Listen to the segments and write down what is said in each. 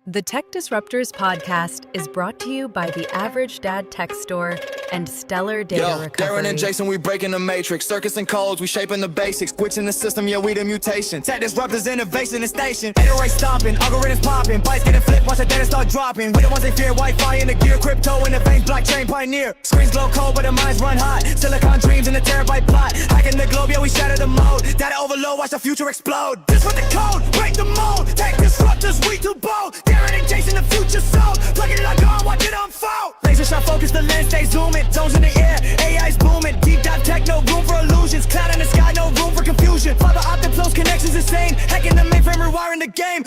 The Tech Disruptors podcast is brought to you by the Average Dad Tech Store and Stellar Data Recovery. Darren and Jason, we breaking the matrix. Circuits and codes, we shaping the basics. Switching the system, yeah, we the mutation. Tech Disruptors, innovation and station. Iterate stomping, algorithms popping. Bytes getting flipped, watch the data start dropping. We the ones they fear, Wi-Fi in the gear. Crypto in the veins, blockchain pioneer. Screens glow cold, but the minds run hot. Silicon dreams in the terabyte plot. Hacking the globe, yeah, we shatter the mode. Data overload, watch the future explode. Disrupt the code, break the mold. Tech Disruptors, we too bold. Darren and Jason, the future sold. Plugging it like on, watch it unfold. Laser shot focus, the lens stay zooming. Zones in the air, AI's booming. Deep dive tech, no room for illusions. Cloud in the sky, no room for confusion. Fiber optic close connections insane. Hacking the mainframe, rewiring the game.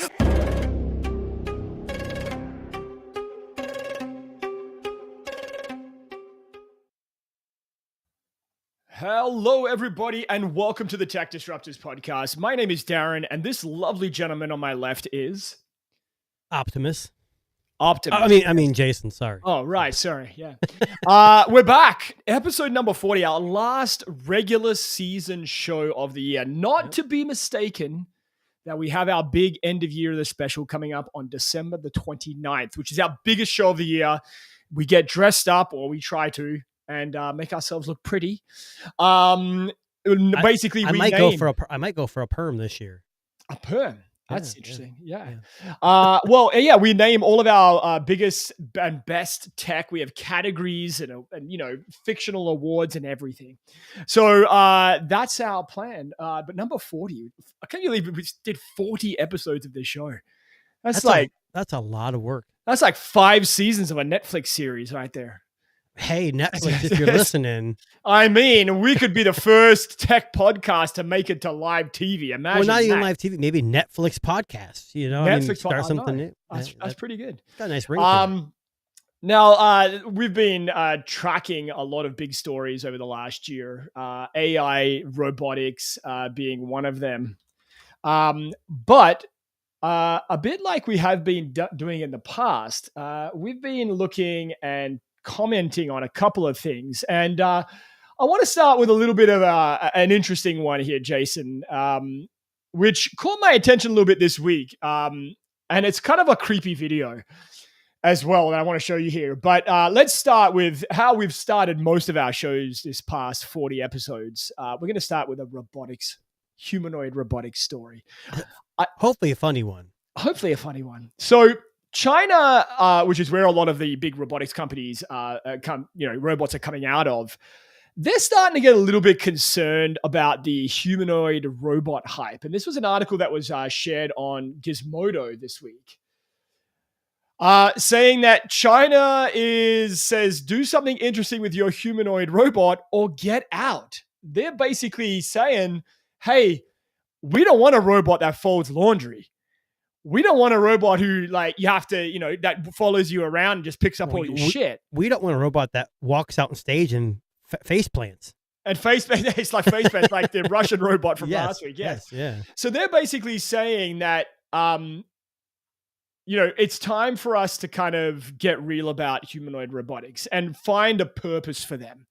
Hello, everybody, and welcome to the Tech Disruptors podcast. My name is Darren, and this lovely gentleman on my left is Optimus. Optimus. I mean, Jason. Sorry. Oh, right. Sorry. Yeah. We're back. Episode number 40, our last regular season show of the year. Not to be mistaken that we have our big end of year special coming up on December the 29th, which is our biggest show of the year. We get dressed up, or we try to, and make ourselves look pretty. Basically, I might go for a perm this year. A perm. That's interesting. Yeah. We name all of our biggest and best tech. We have categories and fictional awards and everything. So that's our plan. But number 40, I can't believe we did 40 episodes of this show. That's a lot of work. That's like 5 seasons of a Netflix series right there. Hey, Netflix, if you're listening. I mean, we could be the first tech podcast to make it to live TV. Imagine not even live TV, maybe Netflix podcasts. Start something new. That's pretty good. Got a nice ring. Now, we've been tracking a lot of big stories over the last year. AI, robotics being one of them. But a bit like we have been doing in the past, we've been looking and commenting on a couple of things. And I want to start with a little bit of an interesting one here, Jason, which caught my attention a little bit this week. And it's kind of a creepy video as well that I want to show you here. But let's start with how we've started most of our shows this past 40 episodes. We're going to start with a humanoid robotics story. Hopefully a funny one. So China, which is where a lot of the big robotics companies robots are coming out of, they're starting to get a little bit concerned about the humanoid robot hype. And this was an article that was shared on Gizmodo this week, saying that China says, do something interesting with your humanoid robot or get out. They're basically saying, hey, we don't want a robot that folds laundry. We don't want a robot who, you have to, that follows you around and just picks up all your shit. We don't want a robot that walks out on stage and face plants. And it's like face plants, like the Russian robot from last week. Yes. Yeah. So they're basically saying that, it's time for us to kind of get real about humanoid robotics and find a purpose for them.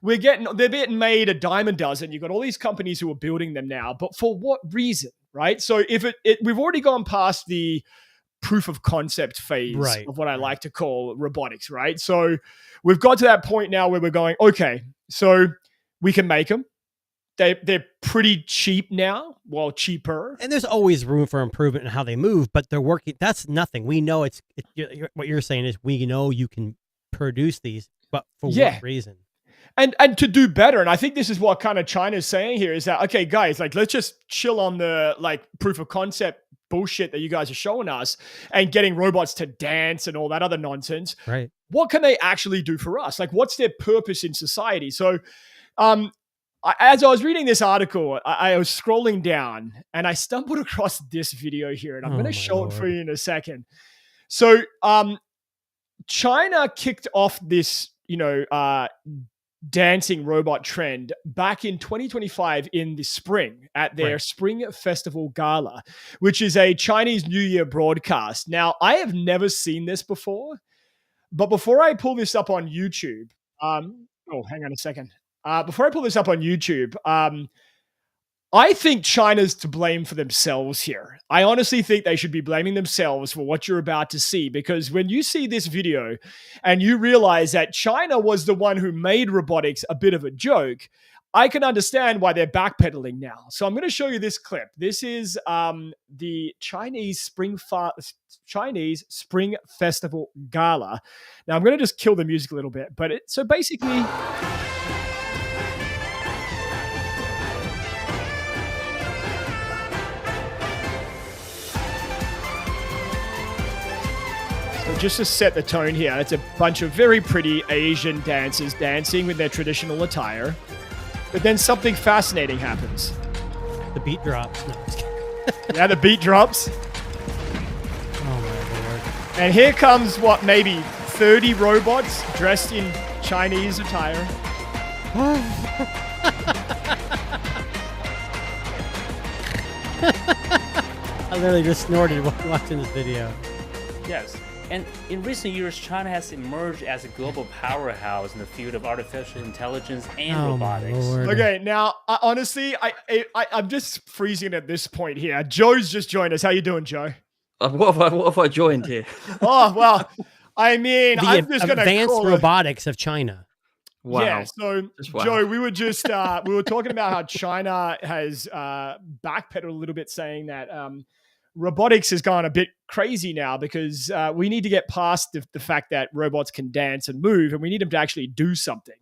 They're getting made a dime a dozen. You've got all these companies who are building them now, but for what reason? Right. So if we've already gone past the proof of concept phase of what I like to call robotics. Right. So we've got to that point now where we're going, okay, so we can make them. They're pretty cheap now. Well, cheaper. And there's always room for improvement in how they move, but they're working. That's nothing. We know what you're saying is we know you can produce these, but for what reason? And to do better. And I think this is what kind of China's saying here is that, okay, guys, let's just chill on the proof of concept bullshit that you guys are showing us and getting robots to dance and all that other nonsense. Right. What can they actually do for us? What's their purpose in society? So, as I was reading this article, I was scrolling down and I stumbled across this video here, and I'm going to show it for you in a second. So, China kicked off this, dancing robot trend back in 2025 in the spring at their Spring Festival Gala, which is a Chinese New Year broadcast. Now, I have never seen this before, but before I pull this up on YouTube, hang on a second. Before I pull this up on YouTube, I think China's to blame for themselves here. I honestly think they should be blaming themselves for what you're about to see, because when you see this video and you realize that China was the one who made robotics a bit of a joke, I can understand why they're backpedaling now. So I'm going to show you this clip. This is the Chinese Spring Festival Gala. Now I'm going to just kill the music a little bit, but so basically. So just to set the tone here, it's a bunch of very pretty Asian dancers dancing with their traditional attire. But then something fascinating happens. The beat drops. No, yeah, the beat drops. Oh my lord. And here comes what, maybe 30 robots dressed in Chinese attire. I literally just snorted while watching this video. Yes. And in recent years, China has emerged as a global powerhouse in the field of artificial intelligence and robotics. Lord. Okay, now, honestly, I'm just freezing at this point here. Joe's just joined us. How you doing, Joe? What have I joined here? Oh, well, I mean, I'm just going to advanced robotics of China. Wow. Yeah, so wow. Joe, we were just we were talking about how China has backpedaled a little bit, saying that robotics has gone a bit crazy now because we need to get past the fact that robots can dance and move, and we need them to actually do something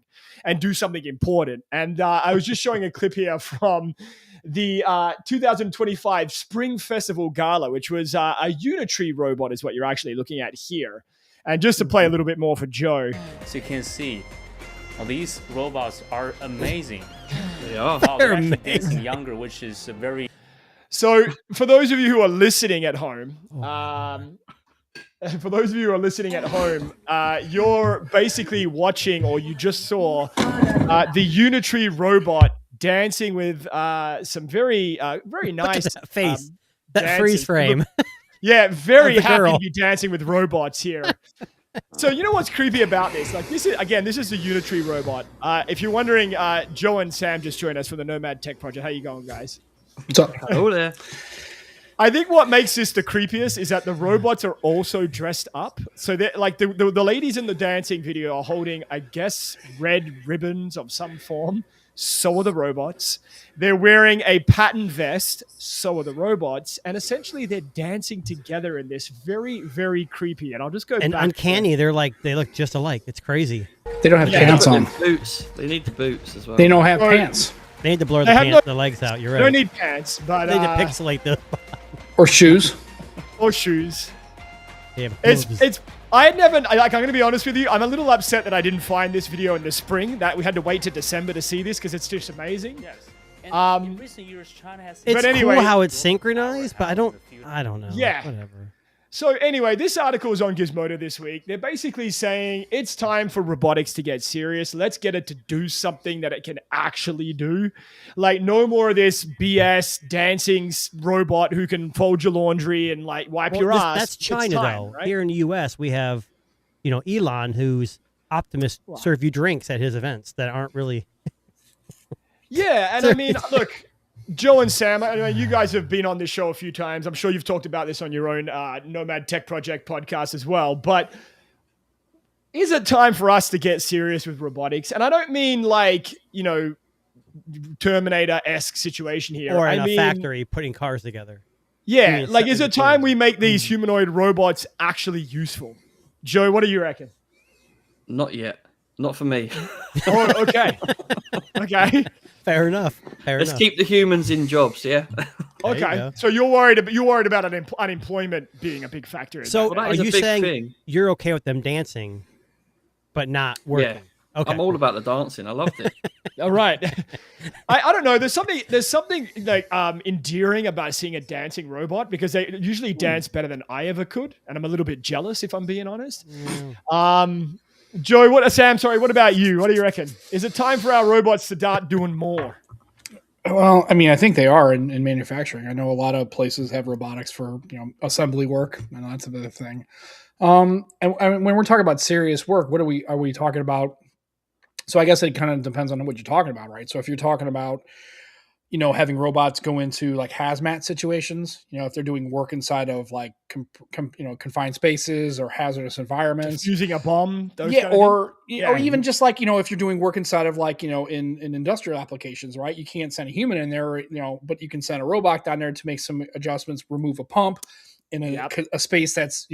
and do something important. And I was just showing a clip here from the 2025 Spring Festival Gala, which was a Unitree robot is what you're actually looking at here. And just to play a little bit more for Joe. So you can see, these robots are amazing. They are. They're actually dancing younger, which is a very... So for those of you who are listening at home, you're basically watching, or you just saw the Unitree robot dancing with some very nice that face, that dancing. freeze frame. Yeah, very Of the happy girl. to be dancing with robots here. So you know what's creepy about this? Like this is the Unitree robot. If you're wondering, Joe and Sam just joined us from the Nomad Tech Project. How you going, guys? What's up? Hello there. I think what makes this the creepiest is that the robots are also dressed up. So they're like the ladies in the dancing video are holding, I guess, red ribbons of some form. So are the robots. They're wearing a pattern vest. So are the robots. And essentially they're dancing together in this very, very creepy. And I'll just go And back uncanny. They look just alike. It's crazy. They don't have pants on. Boots. They need the boots as well. They don't have pants. They need to blur They have the legs out. You're right. Don't need pants, but They need to pixelate the Or shoes. or shoes. They have hooves. It's I had never like, I'm going to be honest with you, I'm a little upset that I didn't find this video in the spring, that we had to wait to December to see this because it's just amazing. Yes. And in recent years, China has... It's But anyway- cool how it's synchronized, but I don't know. Yeah. Whatever. So anyway, this article is on Gizmodo this week. They're basically saying it's time for robotics to get serious. Let's get it to do something that it can actually do. Like no more of this BS dancing robot who can fold your laundry and like wipe your ass. That's It's China time, though. right? Here in the US, we have, Elon, who's Optimus serve you drinks at his events that aren't really. Yeah, and I mean, look, Joe and Sam, I mean, you guys have been on this show a few times. I'm sure you've talked about this on your own Nomad Tech Project podcast as well. But is it time for us to get serious with robotics? And I don't mean like, Terminator-esque situation here. Or I in a mean, factory putting cars together. Yeah, mean, like is it time we make these Mm. humanoid robots actually useful? Joe, what do you reckon? Not yet. Not for me. Oh, okay. Okay. Fair enough. Let's keep the humans in jobs, yeah? There you Okay. go. So you're worried about unemployment being a big factor in So that. that are is a you big saying thing. you're okay with them dancing, but not working? Yeah. Okay. I'm all about the dancing. I loved it. All right. I don't know. There's something like endearing about seeing a dancing robot because they usually dance better than I ever could, and I'm a little bit jealous if I'm being honest. Joey, Sam, sorry, what about you? What do you reckon? Is it time for our robots to start doing more? Well, I mean, I think they are in manufacturing. I know a lot of places have robotics for assembly work, and that's another thing. And when we're talking about serious work, what are we talking about? So I guess it kind of depends on what you're talking about, right? So if you're talking about having robots go into like hazmat situations, if they're doing work inside of like, confined spaces or hazardous environments. Using a bomb. Yeah. Or even just like, if you're doing work inside of like, in industrial applications, right? You can't send a human in there, but you can send a robot down there to make some adjustments, remove a pump in a space that's,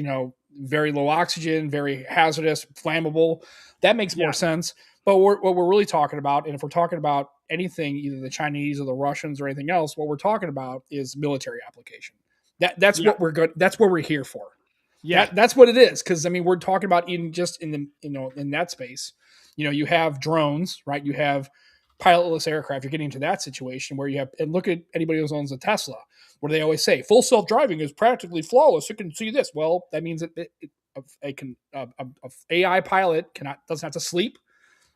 very low oxygen, very hazardous, flammable. That makes more sense. But what we're really talking about, and if we're talking about anything, either the Chinese or the Russians or anything else, what we're talking about is military application. That's what we're good. That's what we're here for. Yeah, that's what it is. Because we're talking about in that space. You have drones, right? You have pilotless aircraft. You're getting into that situation where you have, and look at anybody who owns a Tesla, where they always say full self-driving is practically flawless. It can see this. Well, that means that a AI pilot doesn't have to sleep.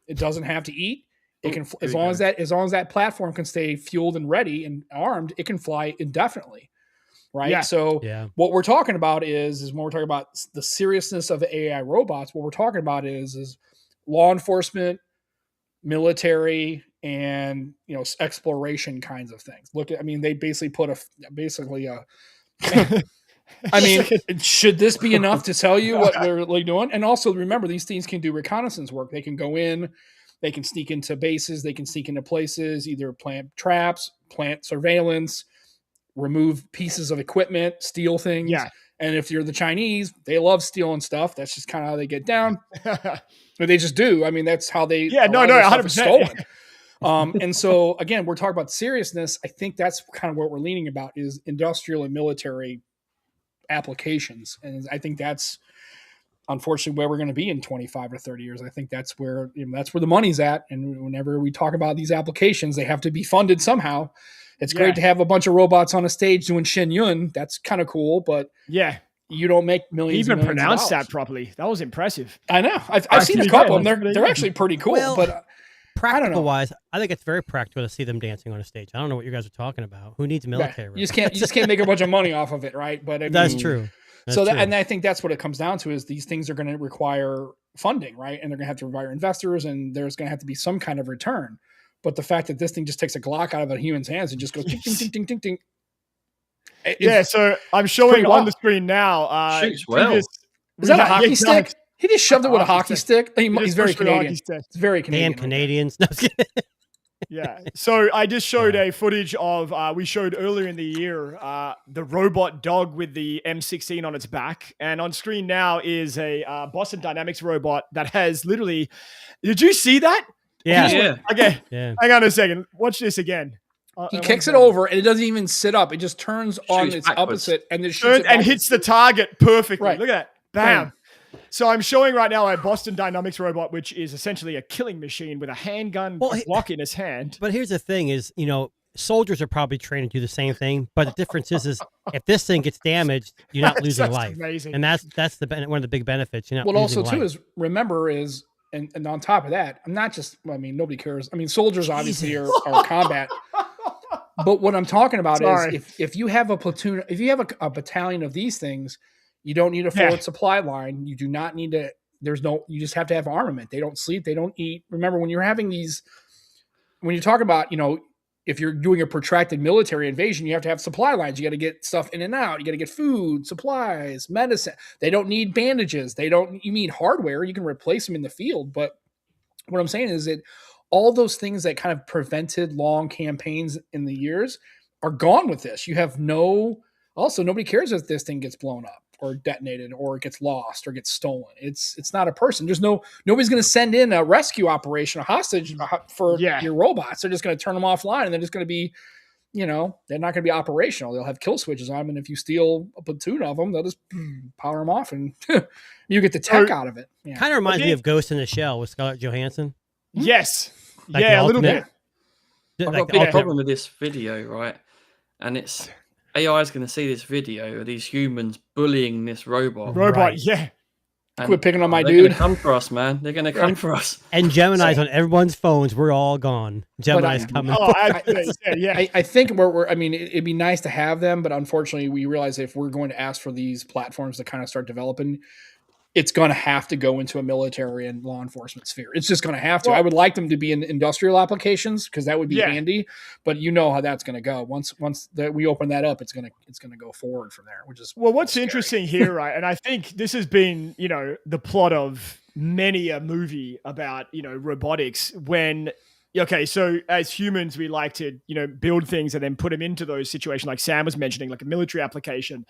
It doesn't have to eat. It can, as long as that platform can stay fueled and ready and armed, it can fly indefinitely. Right. Yeah. So what we're talking about is when we're talking about the seriousness of the AI robots, what we're talking about is law enforcement, military, and, exploration kinds of things. They basically put should this be enough to tell you what they're really doing? And also remember, these things can do reconnaissance work. They can go in, they can sneak into bases, they can sneak into places, either plant traps, plant surveillance, remove pieces of equipment, steal things. Yeah. And if you're the Chinese, they love stealing stuff. That's just kind of how they get down. Or they just do. That's how they. Yeah, no, 100% stolen. And so again, we're talking about seriousness. I think that's kind of what we're leaning about is industrial and military applications. And I think that's unfortunately where we're going to be in 25 or 30 years. I think that's where the money's at. And whenever we talk about these applications, they have to be funded somehow. It's great to have a bunch of robots on a stage doing Shen Yun. That's kind of cool, but you don't make millions. He even pronounced that properly. That was impressive. I know. I've seen a couple of them. They're actually pretty cool. Well, but practical wise, I think it's very practical to see them dancing on a stage. I don't know what you guys are talking about. Who needs military? You just can't make a bunch of money off of it, right? But that's true. And I think that's what it comes down to is these things are going to require funding, right? And they're going to have to require investors, and there's going to have to be some kind of return. But the fact that this thing just takes a Glock out of a human's hands and just goes ding, ding, ding, ding, ding, ding. So I'm showing on the screen now. Shoots well. Is that a hockey stick? He just shoved it with a hockey stick. He's very Canadian. It's very Canadian. Damn Canadians. Yeah. So I just showed a footage of, we showed earlier in the year, the robot dog with the M16 on its back. And on screen now is a Boston Dynamics robot that has literally, did you see that? Yeah. Okay. Yeah. Hang on a second. Watch this again. He kicks it over and it doesn't even sit up. It just turns on its opposite and then shoots and hits the target perfectly. Right. Look at that. Bam. So I'm showing right now a Boston Dynamics robot, which is essentially a killing machine with a handgun block in his hand. But here's the thing is, soldiers are probably trained to do the same thing. But the difference is if this thing gets damaged, you're not losing life. Amazing. And that's one of the big benefits. Well, also too is remember is, and on top of that, I'm not just, nobody cares. Soldiers obviously are combat. But what I'm talking about is if you have a platoon, if you have a battalion of these things, you don't need a forward supply line. You do not need to, you just have to have armament. They don't sleep. They don't eat. Remember, when you're having these, when you talk about, if you're doing a protracted military invasion, you have to have supply lines. You got to get stuff in and out. You got to get food, supplies, medicine. They don't need bandages. You need hardware. You can replace them in the field. But what I'm saying is that all those things that kind of prevented long campaigns in the years are gone with this. You have nobody cares if this thing gets blown up or detonated or it gets lost or gets stolen. It's not a person. Nobody's going to send in a rescue operation, a hostage for your robots. They're just going to turn them offline and they're just going to be, they're not going to be operational. They'll have kill switches on them. And if you steal a platoon of them, they'll just power them off and you get the tech out of it. Yeah. Kind of reminds me of Ghost in the Shell with Scarlett Johansson. Yes. A little bit. I've got a big problem with this video, right? And it's AI is going to see this video of these humans bullying this robot. Yeah. And quit picking on my dude. They're going to come for us, man. They're going to come for us. And Gemini's on everyone's phones. We're all gone. Gemini's coming. I think it'd be nice to have them, but unfortunately, we realize if we're going to ask for these platforms to kind of start developing, it's going to have to go into a military and law enforcement sphere. It's just going to have to. I would like them to be in industrial applications because that would be handy. But you know how that's going to go. Once that we open that up, it's going to go forward from there. Which is what's interesting here, right? And I think this has been the plot of many a movie about robotics. When so as humans, we like to build things and then put them into those situations, like Sam was mentioning, like a military application.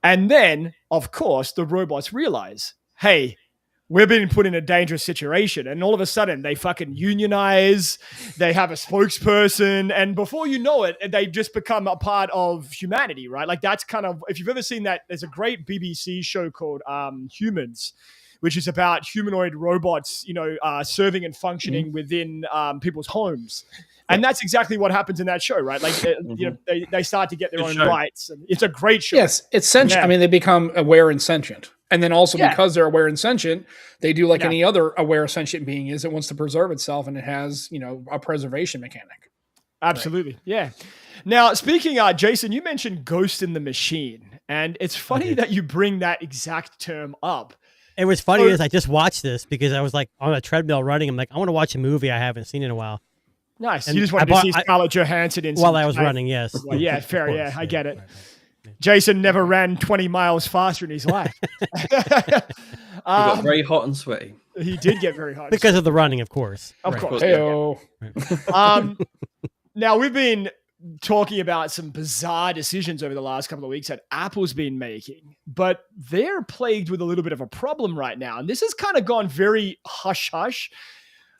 And then, of course, the robots realize, hey, we're being put in a dangerous situation. And all of a sudden, they fucking unionize. They have a spokesperson. And before you know it, they just become a part of humanity, right? Like that's kind of, if you've ever seen that, there's a great BBC show called Humans, which is about humanoid robots, serving and functioning within people's homes. And that's exactly what happens in that show, right? Like, they start to get their own rights. And it's a great show. Yes, it's sentient. Yeah. I mean, they become aware and sentient. And then also because they're aware and sentient, they do like any other aware sentient being is. It wants to preserve itself, and it has, a preservation mechanic. Absolutely, yeah. Now, speaking, Jason, you mentioned Ghost in the Machine. And it's funny that you bring that exact term up. It was funny is I just watched this because I was like on a treadmill running. I'm like, I want to watch a movie I haven't seen in a while. Nice. And you just wanted to see Scarlett Johansson in while I was running, yes. Well, yeah, fair. Course, yeah, I get it. Right. Jason never ran 20 miles faster in his life. He got very hot and sweaty. He did get very hot. Because of the running, of course. Of course. Hey-o. Now, we've been talking about some bizarre decisions over the last couple of weeks that Apple's been making, but they're plagued with a little bit of a problem right now. And this has kind of gone very hush-hush,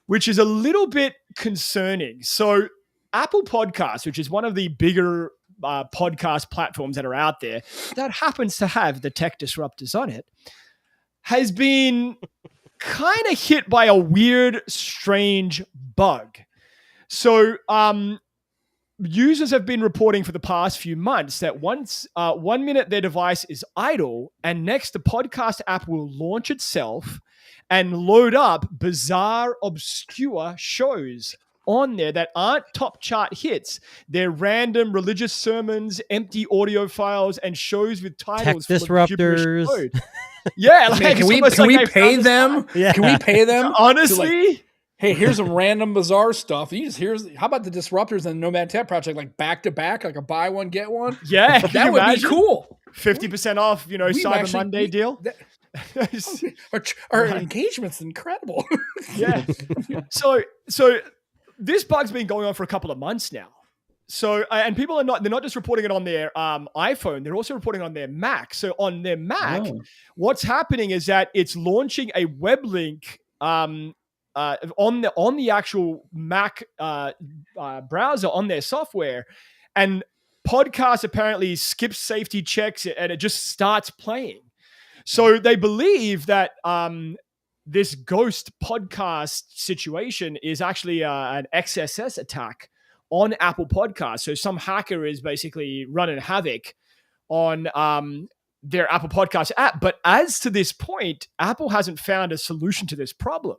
which is a little bit concerning. So Apple Podcasts, which is one of the bigger podcast platforms that are out there, that happens to have the Tech Disruptors on it, has been kind of hit by a weird, strange bug. So users have been reporting for the past few months that once 1 minute their device is idle, and next the podcast app will launch itself and load up bizarre, obscure shows on there that aren't top chart hits. They're random religious sermons, empty audio files, and shows with titles. Tech Disruptors. Yeah, like, can we pay them? Yeah. Can we pay them? Honestly. Hey, here's some random bizarre stuff. How about the Disruptors and the Nomad Tech Project, like back to back, like a buy one, get one? Yeah, that would be cool. 50% off, Cyber Monday deal. Our engagement's incredible. Yeah. So this bug's been going on for a couple of months now. So, and people they're not just reporting it on their iPhone, they're also reporting on their Mac. So on their Mac, what's happening is that it's launching a web link on the actual Mac browser on their software, and podcast apparently skips safety checks and it just starts playing. So they believe that this ghost podcast situation is actually an XSS attack on Apple Podcasts. So some hacker is basically running havoc on their Apple Podcast app. But as to this point, Apple hasn't found a solution to this problem.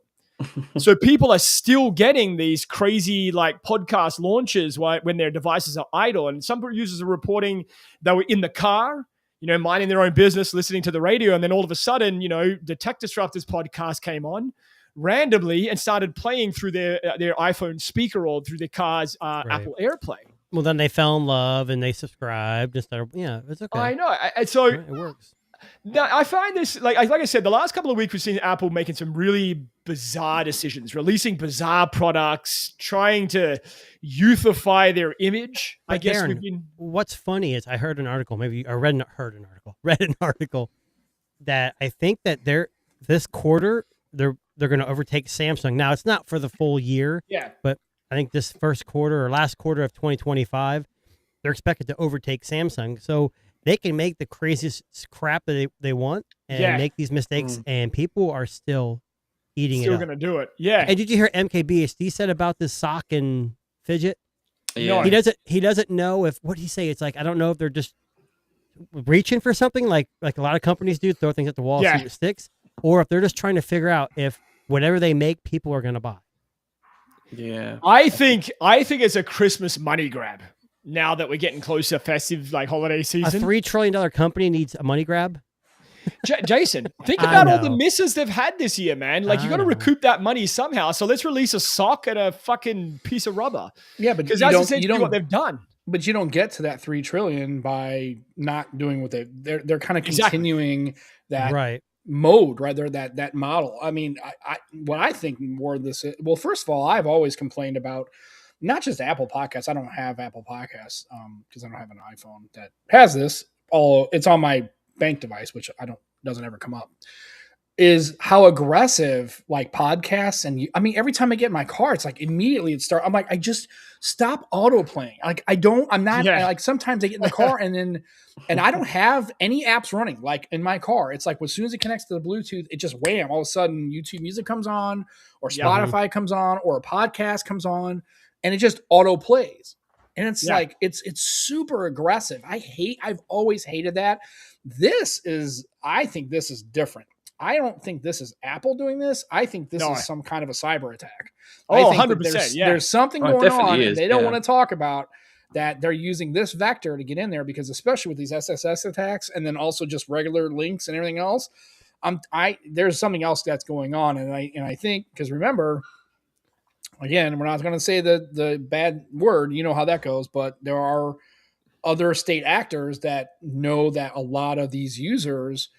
So people are still getting these crazy like podcast launches when their devices are idle. And some users are reporting they were in the car, minding their own business, listening to the radio. And then all of a sudden, the Tech Disruptors podcast came on randomly and started playing through their iPhone speaker or through their car's Apple AirPlay. Well, then they fell in love and they subscribed and started, it's okay. I know. So it works. Now, I find this, like I said, the last couple of weeks we've seen Apple making some really bizarre decisions, releasing bizarre products, trying to youthify their image. But I guess Darren, what's funny is I heard an article, read an article that I think that this quarter they're going to overtake Samsung. Now, it's not for the full year, but I think this first quarter or last quarter of 2025, they're expected to overtake Samsung. So they can make the craziest crap that they want and make these mistakes, and people are still eating it up. Still going to do it. Yeah. And did you hear MKBHD said about this sock and fidget? Yeah. He doesn't know if, what did he say? It's like, I don't know if they're just reaching for something like a lot of companies do, throw things at the wall, see what sticks, or if they're just trying to figure out if whatever they make, people are going to buy. Yeah. I think it's a Christmas money grab. Now that we're getting closer festive, like holiday season. A $3 trillion company needs a money grab? Jason, think about all the misses they've had this year, man. Like, you got to recoup that money somehow. So let's release a sock and a fucking piece of rubber. Yeah, but because that's essentially what they've done. But you don't get to that $3 trillion by not doing what they're kind of continuing that mode, right? They're that model. I mean, what I think more of this is, well, first of all, I've always complained about not just Apple Podcasts. I don't have Apple Podcasts because I don't have an iPhone that has this. Although it's on my bank device, which doesn't ever come up. Is how aggressive like podcasts and I mean, every time I get in my car, it's like immediately I'm like, I just stop auto playing. Like like sometimes I get in the car and I don't have any apps running like in my car. It's like as soon as it connects to the Bluetooth, it just wham, all of a sudden YouTube music comes on or Spotify comes on or a podcast comes on and it just auto plays. And it's like, it's super aggressive. I've always hated that. I think this is different. I don't think this is Apple doing this. I think this is some kind of a cyber attack. Oh, 100%. There's something going on and they don't want to talk about that. They're using this vector to get in there because especially with these SSS attacks and then also just regular links and everything else, there's something else that's going on. And I think, because remember, again, we're not going to say the bad word, you know how that goes, but there are other state actors that know that a lot of these users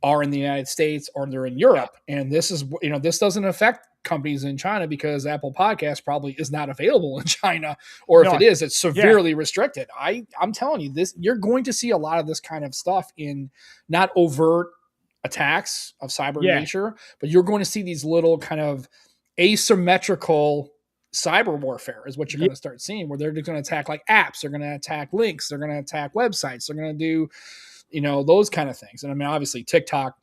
are in the United States or they're in Europe. And this is, this doesn't affect companies in China because Apple Podcast probably is not available in China, or if it is, it's severely restricted. I'm telling you this, you're going to see a lot of this kind of stuff in not overt attacks of cyber nature, but you're going to see these little kind of asymmetrical cyber warfare is what you're going to start seeing, where they're just going to attack like apps, they're going to attack links, they're going to attack websites, they're going to do, those kind of things. And I mean, obviously TikTok,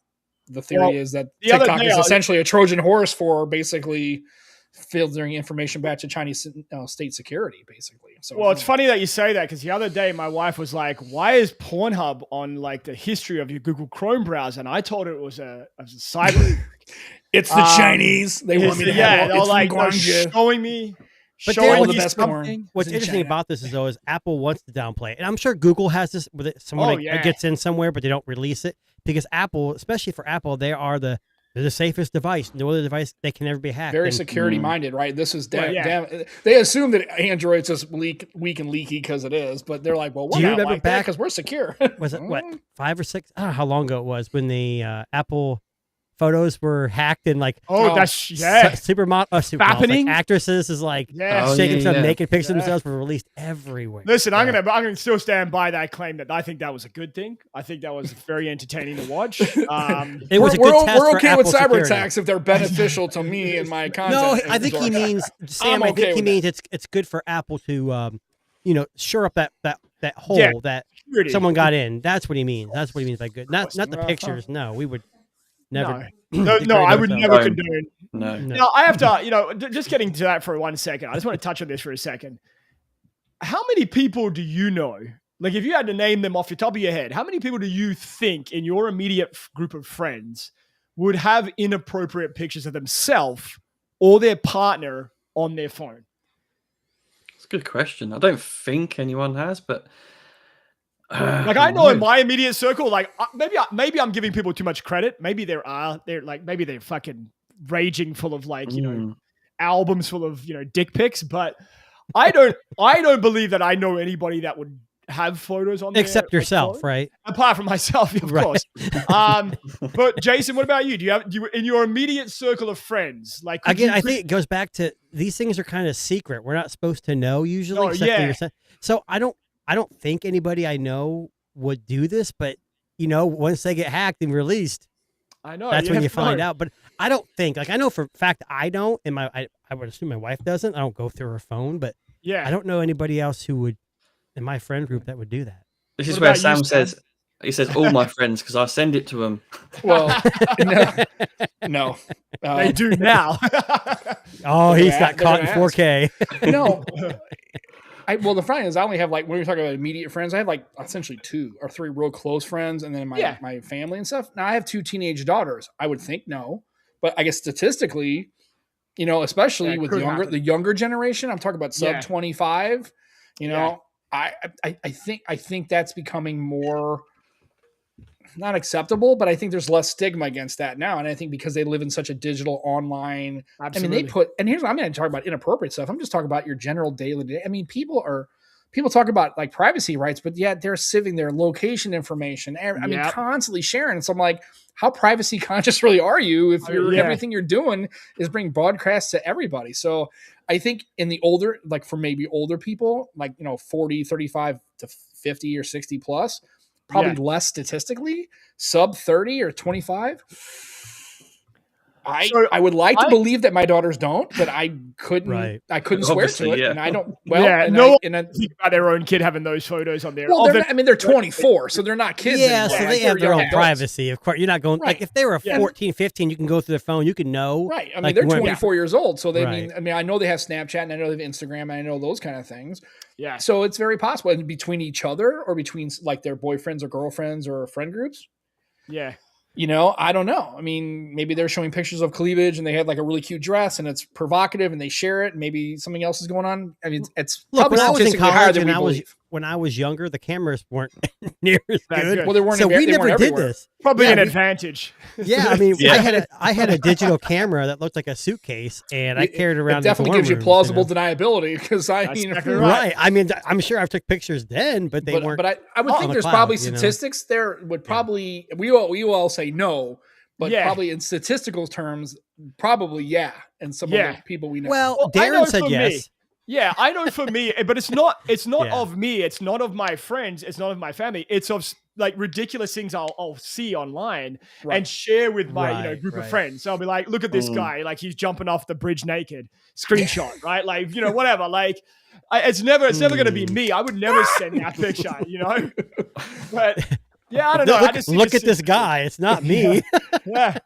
the theory is that TikTok is essentially a Trojan horse for basically filtering information back to Chinese state security, basically. So, it's funny that you say that because the other day my wife was like, "Why is Pornhub on like the history of your Google Chrome browser?" And I told her it was a cyber. It's the Chinese. They want me to have they're like showing me. But all the best porn. What's interesting about this is Apple wants to downplay it. And I'm sure Google has this with it. Someone gets in somewhere, but they don't release it. Because Apple, especially for Apple, they're the safest device. No other device they can ever be hacked. Very security minded, right? This is they assume that Android's just weak and leaky because it is, but they're like, well, we're not like that because we're secure. Was it 5 or 6? I don't know how long ago it was when the Apple photos were hacked and like supermodels, like actresses is like shaking some naked pictures of themselves were released everywhere. Listen, I'm gonna still stand by that claim that I think that was a good thing. I think that was very entertaining to watch. It was a good test we're okay with cyber security. Attacks if they're beneficial to me and my content. No, I think he means Sam. I think he means it's good for Apple to shore up that hole that someone got in. That's what he means. That's what he means by good. Not the pictures. No, we would. Never. No, I would never condone. No. I have to, just getting to that for 1 second. I just want to touch on this for a second. How many people do you know? Like, if you had to name them off the top of your head, how many people do you think in your immediate group of friends would have inappropriate pictures of themselves or their partner on their phone? It's a good question. I don't think anyone has, but. Like I know in my immediate circle, like maybe I'm giving people too much credit. Maybe they're fucking raging full of like, albums full of, dick pics, but I don't believe that I know anybody that would have photos on except their yourself, phone. right? Apart from myself, of course. But Jason, what about you? Do you in your immediate circle of friends, like again, I think it goes back to these things are kind of secret. We're not supposed to know usually. So I don't think anybody I know would do this, but once they get hacked and released, I know that's when you find out. But I don't think, like, I know for a fact I don't, and I would assume my wife doesn't. I don't go through her phone, but I don't know anybody else who would in my friend group that would do that. This is where Sam says all my friends because I send it to them. Well, no. They do now. He's got caught in 4K. No. The funny is I only have like, when we're talking about immediate friends, I have like essentially 2 or 3 real close friends and then my family and stuff. Now I have 2 teenage daughters. I would think no, but I guess statistically, especially with the younger generation, I'm talking about sub 25, I think that's becoming more, not acceptable, but I think there's less stigma against that now. And I think because they live in such a digital online, Absolutely. I mean, and here's, I'm going to talk about inappropriate stuff. I'm just talking about your general daily day. I mean, people talk about like privacy rights, but yet they're sieving their location information. I mean, constantly sharing. So I'm like, how privacy conscious really are you if everything you're doing is bringing broadcasts to everybody? So I think in the older, like for maybe older people, like, 40, 35 to 50 or 60 plus, probably less statistically, sub 30 or 25. I would like to believe that my daughters don't, but I couldn't. Right. I couldn't swear to it, and I don't. Well, think about their own kid having those photos on there. Well, they're 24, so they're not kids. Yeah, anymore. so they have their own privacy. Of course, you're not going like if they were 14, 15, you can go through their phone, you can know. Right. I mean, they're 24 years old, so they I know they have Snapchat and I know they have Instagram and I know those kind of things. Yeah. So it's very possible, and between each other or between like their boyfriends or girlfriends or friend groups. Yeah. I don't know. I mean, maybe they're showing pictures of cleavage and they have like a really cute dress and it's provocative and they share it. And maybe something else is going on. I mean, it's probably statistically higher than we believe. When I was younger, the cameras weren't near as good. Well, they weren't. So we never did this. Probably an advantage. Yeah, I mean, I had a digital camera that looked like a suitcase, and I carried it around. It definitely gives you plausible deniability because right. I mean, I'm sure I took pictures then, but they weren't. But I would think there's probably statistics there would probably we all say no, but probably in statistical terms, probably and some of the people we know. Well, Darren said yes. Me. Yeah, I know for me, but it's not of me. It's not of my friends. It's not of my family. It's of like ridiculous things I'll see online and share with my group of friends. So I'll be like, look at this guy, like he's jumping off the bridge naked, screenshot, right? Like, whatever. Like it's never going to be me. I would never send that picture, But yeah, I don't know. Look at this guy. It's not me. Yeah.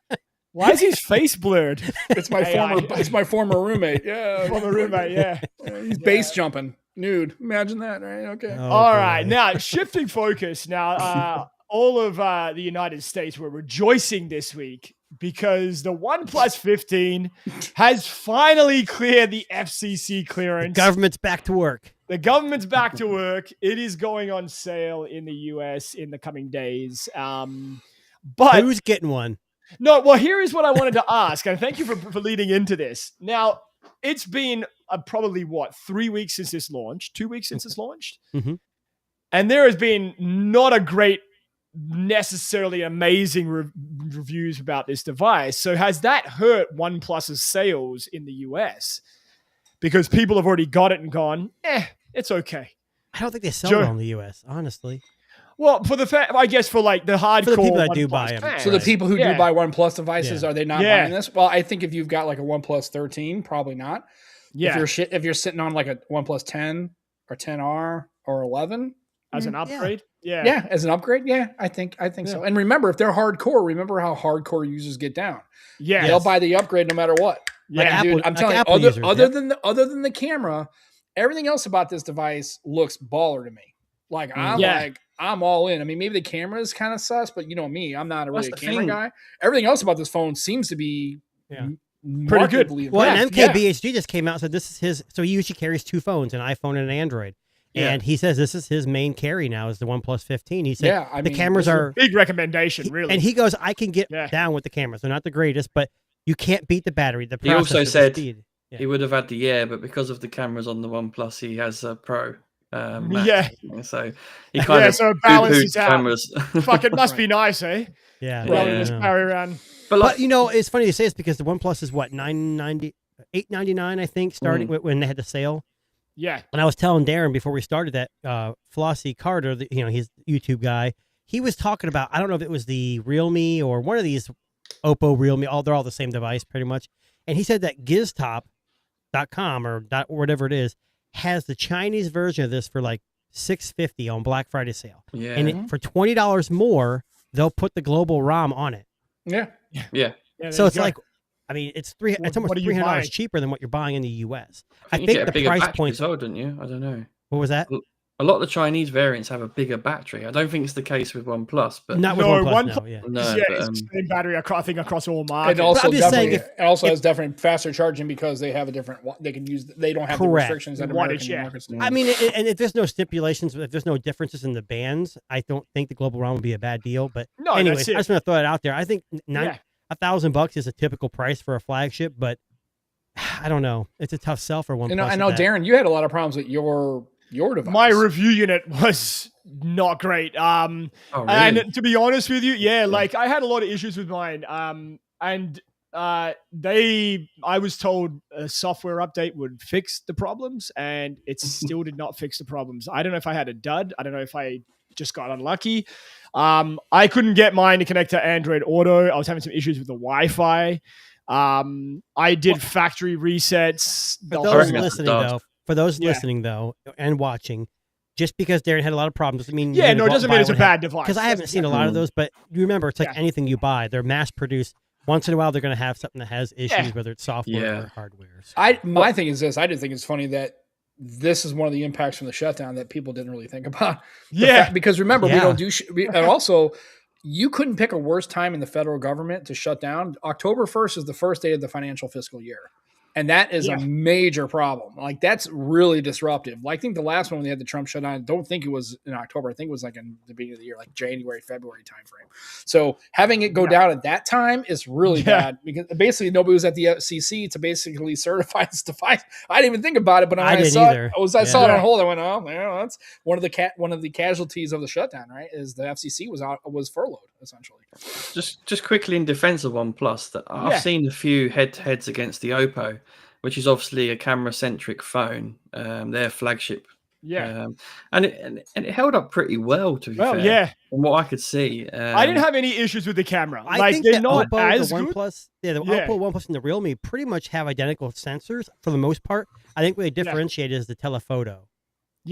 Why is his face blurred? It's my former roommate. Yeah. Former roommate, yeah. He's base jumping nude. Imagine that, right? Okay. All right. Now, shifting focus. Now, all of the United States were rejoicing this week because the OnePlus 15 has finally cleared the FCC clearance. The government's back to work. The government's back to work. It is going on sale in the US in the coming days. But who's getting one? No, well, here is what I wanted to ask, and thank you for leading into this. Now, it's been probably, 3 weeks since this launched, 2 weeks since it's launched? Mm-hmm. And there has been not a great, necessarily amazing reviews about this device. So has that hurt OnePlus's sales in the US? Because people have already got it and gone, it's okay. I don't think they sell it in the US, honestly. Well, I guess for like the hardcore, for the people that do buy them. So the people who do buy OnePlus devices, are they not buying this? Well, I think if you've got like a OnePlus 13, probably not. Yeah. If you're sitting on like a OnePlus 10 or 10R or 11 as an upgrade, as an upgrade, I think so. And remember, if they're hardcore, remember how hardcore users get down. Yeah, they'll buy the upgrade no matter what. Yeah, dude, I'm telling you, other than the camera, everything else about this device looks baller to me. Like I'm all in. I mean, maybe the camera is kind of sus, but you know me, I'm not really a camera guy. Everything else about this phone seems to be pretty good. Well, and MKBHD just came out and said this is his. So he usually carries two phones, an iPhone and an Android. And he says this is his main carry now is the OnePlus 15. He said the cameras are big recommendation, really. And he goes, I can get down with the cameras. They're not the greatest, but you can't beat the battery. The he also said he would have had the Air, but because of the cameras on the OnePlus, he has a Pro. So he kind of so it balances out. Cameras. Fuck, it must be nice, eh? Yeah. Rather than just carry around. But it's funny to say this because the OnePlus is what $899, I think, starting when they had the sale. Yeah. And I was telling Darren before we started that Flossie Carter, he's YouTube guy. He was talking about, I don't know if it was the Realme or one of these Oppo Realme, they're all the same device pretty much. And he said that Giztop.com or whatever it is has the Chinese version of this for like $650 on Black Friday sale. Yeah. And for $20 more, they'll put the global ROM on it. Yeah. So it's like, I mean, it's almost $300 cheaper than what you're buying in the US. I think the price point. As well, didn't you? I don't know. What was that? a lot of the Chinese variants have a bigger battery. I don't think it's the case with OnePlus, but not with OnePlus. No, yeah, it's the same battery. I think across all markets. And also, it has definitely faster charging because they have a different. They can use. They don't have the restrictions that American markets do. I mean, and if there's no stipulations, if there's no differences in the bands, I don't think the global round would be a bad deal. But anyways, I just want to throw it out there. I think $1,000 is a typical price for a flagship, but I don't know. It's a tough sell for OnePlus. I know, Darren, you had a lot of problems with your device. My review unit was not great. Really? And to be honest with you, like I had a lot of issues with mine. I was told a software update would fix the problems, and it still did not fix the problems. I don't know if I had a dud. I don't know if I just got unlucky. I couldn't get mine to connect to Android Auto. I was having some issues with the Wi-Fi. I did factory resets. For those listening though and watching, just because Darren had a lot of problems doesn't mean it doesn't mean it's a bad device. Because I haven't seen a lot of those, but you remember it's like anything you buy, they're mass produced. Once in a while, they're going to have something that has issues, whether it's software or hardware. So. My thing is this: I just think it's funny that this is one of the impacts from the shutdown that people didn't really think about. Because remember, we don't do. And also, you couldn't pick a worse time in the federal government to shut down. October 1st is the first day of the financial fiscal year. And that is a major problem. Like, that's really disruptive. Like, I think the last one when they had the Trump shutdown, I don't think it was in October. I think it was like in the beginning of the year, like January, February timeframe. So having it go down at that time is really bad because basically nobody was at the FCC to basically certify this device. I didn't even think about it, but when I saw it on hold. I went, oh, that's one of the casualties of the shutdown, right? Is the FCC was furloughed essentially. Just quickly in defense of OnePlus, that I've seen a few head-to-heads against the Oppo, which is obviously a camera-centric phone, their flagship. And it held up pretty well, to be fair. From what I could see. I didn't have any issues with the camera. I think they're not as good. OnePlus, the Oppo, OnePlus, and the Realme pretty much have identical sensors for the most part. I think what they differentiate is the telephoto.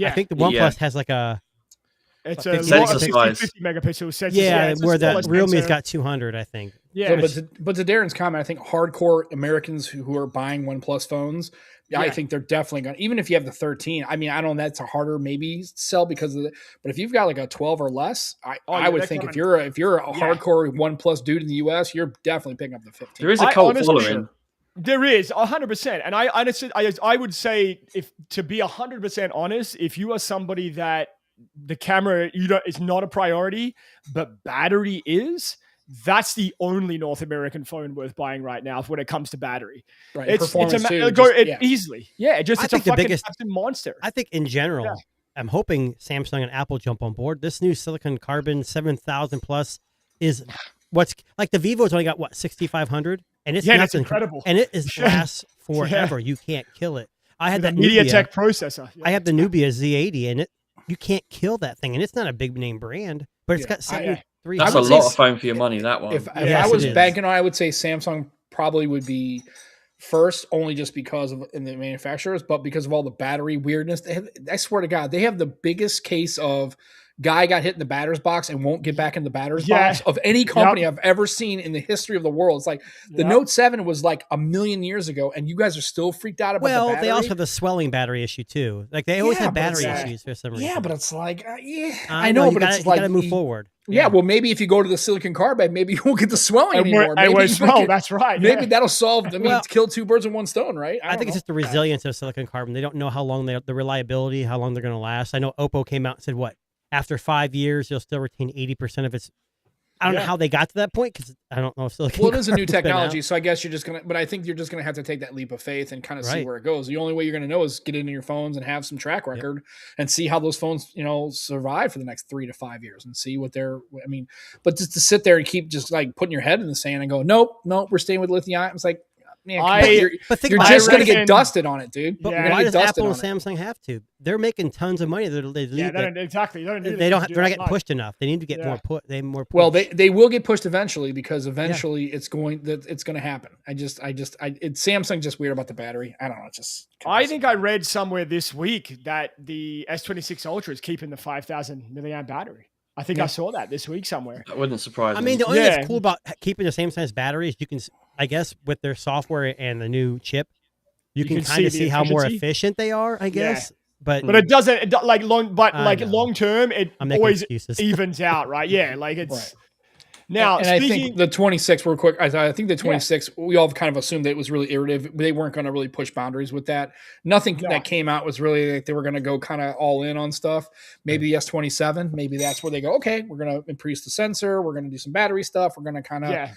I think the OnePlus has like a... It's a sensor size. 50 megapixel sensor. Where the Realme's got 200, I think. Yeah, but to Darren's comment, I think hardcore Americans who are buying OnePlus phones, I think they're definitely going to, even if you have the 13, I mean, I don't know, that's a harder maybe sell because of it, but if you've got like a 12 or less, I would think if you're a hardcore OnePlus dude in the US, you're definitely picking up the 15. There is a cult following. There is 100%. And I would say, if to be 100% honest, if you are somebody that the camera is not a priority, but battery is, that's the only North American phone worth buying right now when it comes to battery. Right, it's easily. It's a fucking monster. I think in general, I'm hoping Samsung and Apple jump on board. This new silicon carbon 7,000 plus is what's like the Vivo's only got 6,500, and it's that's incredible, and it lasts forever. You can't kill it. I had that MediaTek processor. I have the Nubia Z80, and you can't kill that thing, and it's not a big name brand, but it's got 73. That's a lot of phone for your money. That one. If I was banking on, I would say Samsung probably would be first, only just because of in the manufacturers, but because of all the battery weirdness. I swear to God, they have the biggest case of guy got hit in the batter's box and won't get back in the batter's box of any company I've ever seen in the history of the world. It's like the Note 7 was like a million years ago, and you guys are still freaked out about the battery. They also have the swelling battery issue too. Like they always have battery issues for some reason. Yeah, but it's like, I know, but it's like you got to move forward. Yeah, well, maybe if you go to the silicon carbide, maybe you won't get the swelling anymore. That's right. Maybe that'll solve. I mean, it's kill two birds with one stone, right? I think it's just the resilience of silicon carbon. They don't know how long the reliability, how long they're going to last. I know Oppo came out and said after 5 years, you'll still retain 80% of its. I don't know how they got to that point because I don't know if silicon. Well, it is a new technology, so I guess you're just gonna. But I think you're just gonna have to take that leap of faith and kind of see where it goes. The only way you're gonna know is get into your phones and have some track record and see how those phones, survive for the next 3 to 5 years and see what they're. I mean, but just to sit there and keep just like putting your head in the sand and go, nope, we're staying with lithium. It's like. You're just going to get dusted on it, dude. But why does Apple and Samsung have to? They're making tons of money. Exactly. They're not getting pushed enough. They need to get more push. Well, they will get pushed eventually because eventually it's going to happen. Samsung just weird about the battery. I don't know. I think I read somewhere this week that the S26 Ultra is keeping the 5,000 milliamp battery. I think I saw that this week somewhere. That wouldn't surprise me. I mean, the only thing that's cool about keeping the same size batteries, you can, I guess, with their software and the new chip, you can kind of see how more efficient they are, I guess. but it doesn't like long. But I like know. long term, it I'm making always excuses. evens out, right? Yeah, like it's Right. now. And I think the 26 real quick. I think the 26 we all kind of assumed that it was really iterative. They weren't going to really push boundaries with that. Nothing that came out was really like they were going to go kind of all in on stuff. Maybe the S27. Maybe that's where they go. Okay, we're going to increase the sensor. We're going to do some battery stuff. We're going to kind of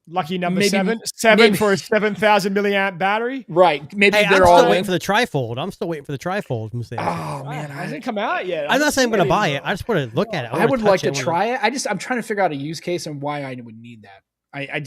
lucky number maybe, seven for a 7,000 milliamp battery. Right. Maybe hey, they're I'm all still waiting for the trifold. I'm still waiting for the trifold. Oh man, hasn't come out yet. I'm not saying I'm going to buy it. I just want to look at it. I would like to try it. I'm trying to figure out a use case and why I would need that. I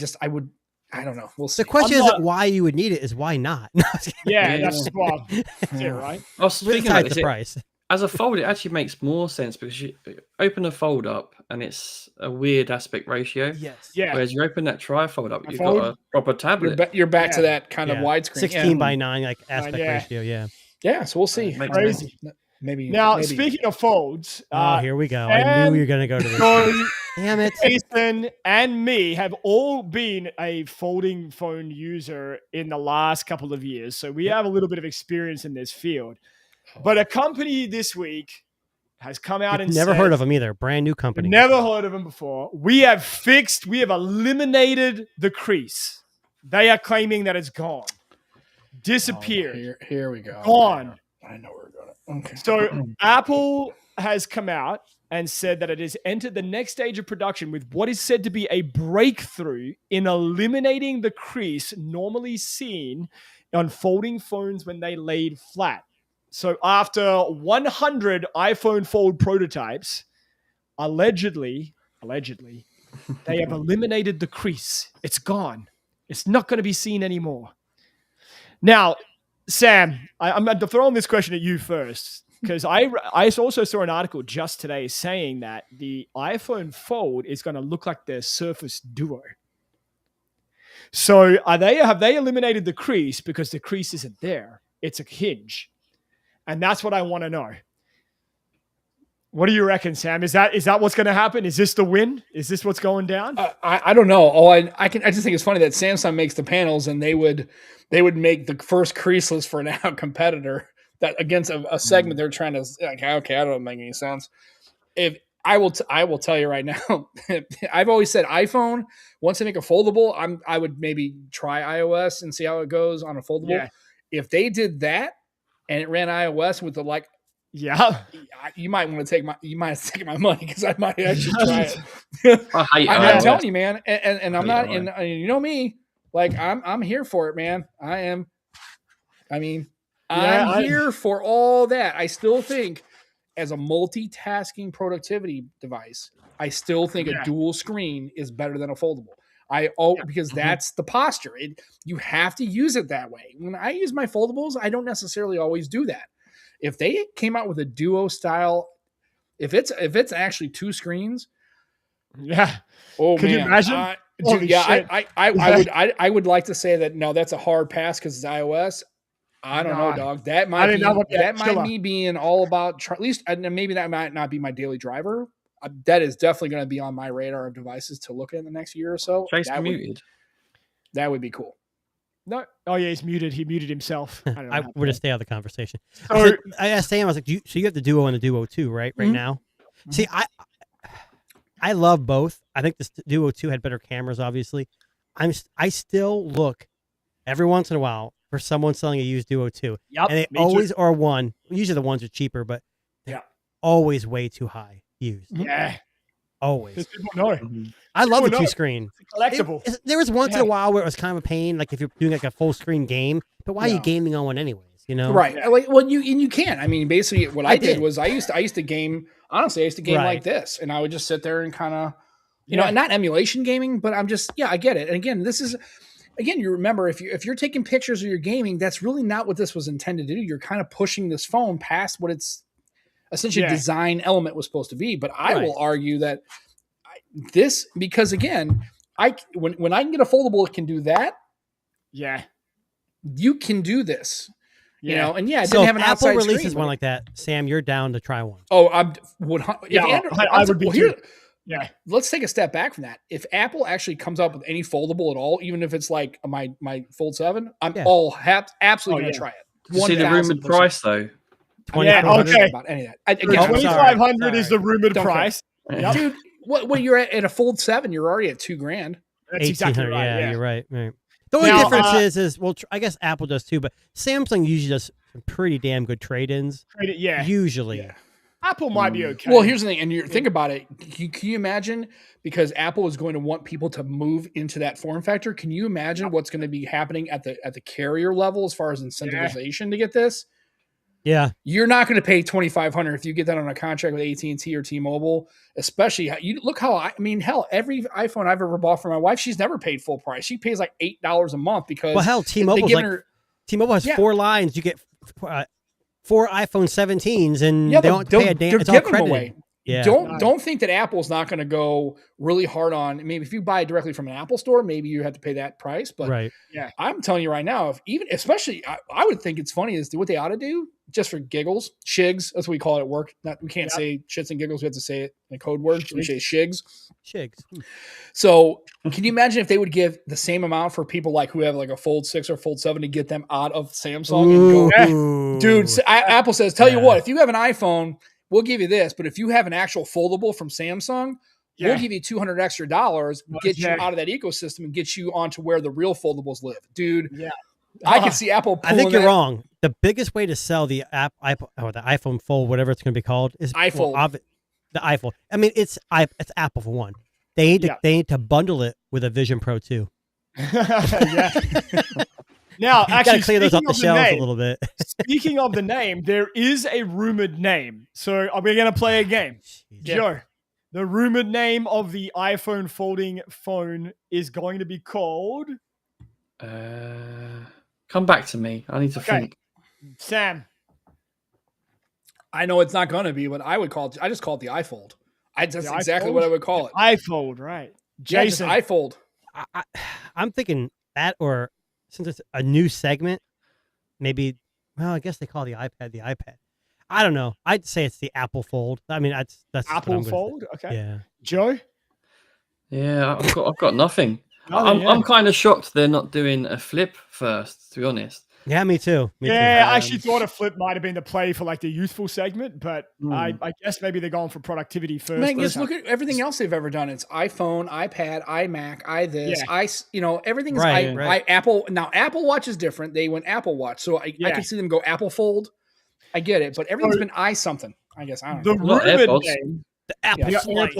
don't know. We'll see. The question isn't why you would need it; is why not. That's it, right? Oh, speaking of the price. As a fold, it actually makes more sense because you open a fold up and it's a weird aspect ratio. Yes. Yeah. Whereas you open that tri-fold up, you've got a proper tablet. You're back to that kind of widescreen. 16 by 9 like aspect ratio. Yeah. Yeah. So we'll see. Crazy. Maybe. Speaking of folds, here we go. I knew you were going to go to this. Damn it. Jason and me have all been a folding phone user in the last couple of years. So we have a little bit of experience in this field. But a company this week has come out and never said, heard of them either. Brand new company. Never heard of them before. We have eliminated the crease. They are claiming that it's gone. Disappeared. Here we go. Gone. I know where we're going. Okay. So Apple has come out and said that it has entered the next stage of production with what is said to be a breakthrough in eliminating the crease normally seen on folding phones when they laid flat. So after 100 iPhone Fold prototypes, allegedly, they have eliminated the crease. It's gone. It's not going to be seen anymore. Now, Sam, I'm throwing this question at you first because I also saw an article just today saying that the iPhone Fold is going to look like the Surface Duo. So have they eliminated the crease because the crease isn't there? It's a hinge. And that's what I want to know. What do you reckon, Sam? Is that what's going to happen? Is this the win? Is this what's going down? I don't know. I just think it's funny that Samsung makes the panels and they would make the first creaseless for an out competitor that against a segment they're trying to like. Okay, I don't make any sense. If I will tell you right now, I've always said iPhone. Once they make a foldable, I would maybe try iOS and see how it goes on a foldable. Yeah. If they did that and it ran iOS with the you might want to take my money because I might actually try it. I'm telling you, man, and I'm not. And you know me, like I'm here for it, man. I'm here for all that. I still think, as a multitasking productivity device, I still think a dual screen is better than a foldable. Because that's the posture. You have to use it that way. When I use my foldables, I don't necessarily always do that. If they came out with a duo style, if it's actually two screens, could you imagine? I would like to say that no, that's a hard pass because it's iOS. I don't know, dog. That might be me being all about at least, and maybe that might not be my daily driver. That is definitely going to be on my radar of devices to look at in the next year or so. That would be cool. No. Oh, yeah, he's muted. He muted himself. I would just stay out of the conversation. So, I asked Sam, I was like, so you have the Duo and the Duo 2, right now? Mm-hmm. See, I love both. I think the Duo 2 had better cameras, obviously. I still look every once in a while for someone selling a used Duo 2. Yep, and they always are one. Usually the ones are cheaper, but they're always way too high used. Yeah. Always. People know. I love the two screen. It's collectible. There was once in a while where it was kind of a pain, like if you're doing like a full screen game. But why are you gaming on one anyways? You know, right? You can. I mean, basically, what I did was I used to game. Honestly, I used to game like this, and I would just sit there and kind of, not emulation gaming, but I'm just I get it. And again, this is. Again, you remember if you're taking pictures of your gaming, that's really not what this was intended to do. You're kind of pushing this phone past what its essentially design element was supposed to be. But I will argue that because again, when I can get a foldable, it can do that. Yeah, you can do this. Yeah. You know, and it so didn't have an Apple outside releases screen, one like that. Sam, you're down to try one. Oh, I would be. Here, yeah. Let's take a step back from that. If Apple actually comes up with any foldable at all, even if it's like my Fold 7, I'm absolutely going to try it. See the rumored price though. about any of that. Again, 2,500 is the rumored price. Yep. Dude, what you're at a Fold 7, you're already at $2,000. That's exactly right. Yeah, you're right. The only difference is, well, I guess Apple does too, but Samsung usually does some pretty damn good trade-ins. Usually. Yeah. Apple might be okay. Well, here's the thing, and you think about it. Can you imagine, because Apple is going to want people to move into that form factor? Can you imagine what's going to be happening at the carrier level as far as incentivization to get this? Yeah, you're not going to pay $2,500 if you get that on a contract with AT&T or T-Mobile. Especially, you look how hell, every iPhone I've ever bought for my wife, she's never paid full price. She pays like $8 a month because T-Mobile has 4 lines. You get 4 iPhone 17s, and they don't pay a damn. It's all credited. Away. Yeah. Don't think that Apple's not going to go really hard on. Maybe if you buy it directly from an Apple store, maybe you have to pay that price. But I'm telling you right now, especially I would think it's funny is what they ought to do just for giggles, shigs. That's what we call it at work. We can't say shits and giggles. We have to say it in a code word. We say shigs. So can you imagine if they would give the same amount for people like who have like a Fold 6 or Fold 7 to get them out of Samsung and go, dude, Apple says, tell you what, if you have an iPhone, we'll give you this, but if you have an actual foldable from Samsung, we'll give you $200 extra, get you out of that ecosystem and get you onto where the real foldables live, dude. Yeah, I can see Apple. I think you're wrong. The biggest way to sell the iPhone Fold, whatever it's going to be called, is the iPhone. I mean, it's Apple for one. They need to bundle it with a Vision Pro 2. Now, actually, clear those off the shelves a little bit. Speaking of the name, there is a rumored name. So we're going to play a game. Joe, the rumored name of the iPhone folding phone is going to be called... come back to me. I need to think. Sam. I know it's not going to be, but I just call it the iFold. That's exactly what I would call it. iFold, right. Jason. iFold. I'm thinking that, or... since it's a new segment, maybe, well, I guess they call the iPad. I don't know. I'd say it's the Apple Fold. I mean, that's Apple Fold. Okay. Yeah. Joe? Yeah, I've got nothing. I'm kind of shocked they're not doing a flip first, to be honest. Yeah, me too. I actually thought a flip might have been the play for like the youthful segment, but I guess maybe they're going for productivity first. Man, just look at everything else they've ever done. It's iPhone, iPad, iMac, everything is Apple. Now, Apple Watch is different. They went Apple Watch. So I can see them go Apple Fold. I get it, but everything's been something. I guess I don't know. The rumored name, the Apple slice,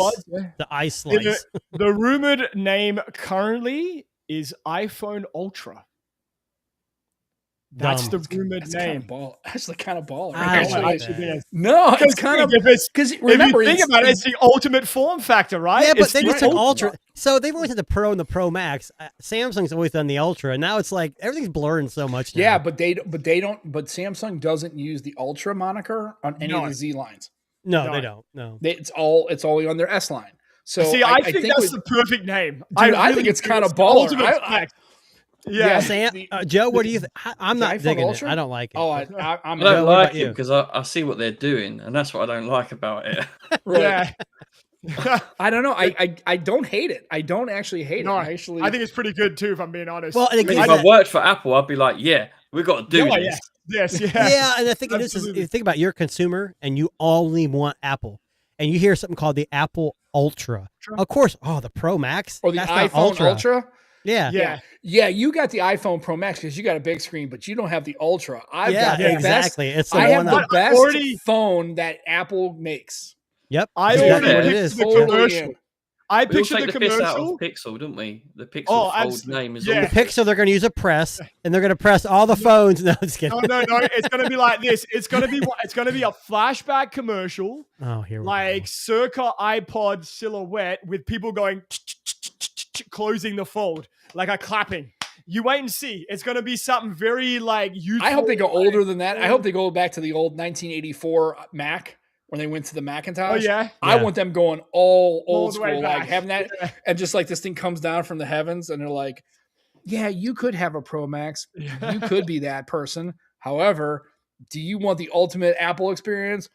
the ice slice. The rumored name currently is iPhone Ultra. That's the rumored name. That's the kind of baller. No, it's kind of because remember, if you think about it, it's the ultimate form factor, right? Yeah, but they just took Ultra. So they've always had the Pro and the Pro Max. Samsung's always done the Ultra, and now it's like everything's blurring so much now. Yeah, but they don't. But Samsung doesn't use the Ultra moniker on any of the Z lines. No, they don't. No, it's all on their S line. So see, I think that's the perfect name. Dude, I think it's kind of baller. Yeah, Sam, Joe, what do you think? I'm not digging it. I don't like it. I don't like it because I see what they're doing, and that's what I don't like about it. Yeah. I don't know. I don't hate it. I don't actually hate it. I think it's pretty good too, if I'm being honest. Well, if I worked for Apple, I'd be like, we got to do this. Yes, yeah. And the thing is, if you think about your consumer and you only want Apple, and you hear something called the Apple Ultra, of course, the Pro Max or the iPhone Ultra. Yeah. You got the iPhone Pro Max because you got a big screen, but you don't have the Ultra. I've got the exactly. Best, I have the best phone that Apple makes. Yep. I picture the commercial. Out of Pixel, don't we? The Pixel Fold name is the Pixel. They're going to use a press, and they're going to press all the phones. No, just kidding. No. It's going to be like this. It's going to be a flashback commercial. Oh, here we go. Circa iPod silhouette with people going closing the fold, like a clapping. You wait and see. It's going to be something very youthful. I hope they go older than that. I hope they go back to the old 1984 Mac when they went to the Macintosh. Oh, yeah? I want them going all old school, having that, and just this thing comes down from the heavens, and they're like, yeah, you could have a Pro Max. You could be that person. However, do you want the ultimate Apple experience?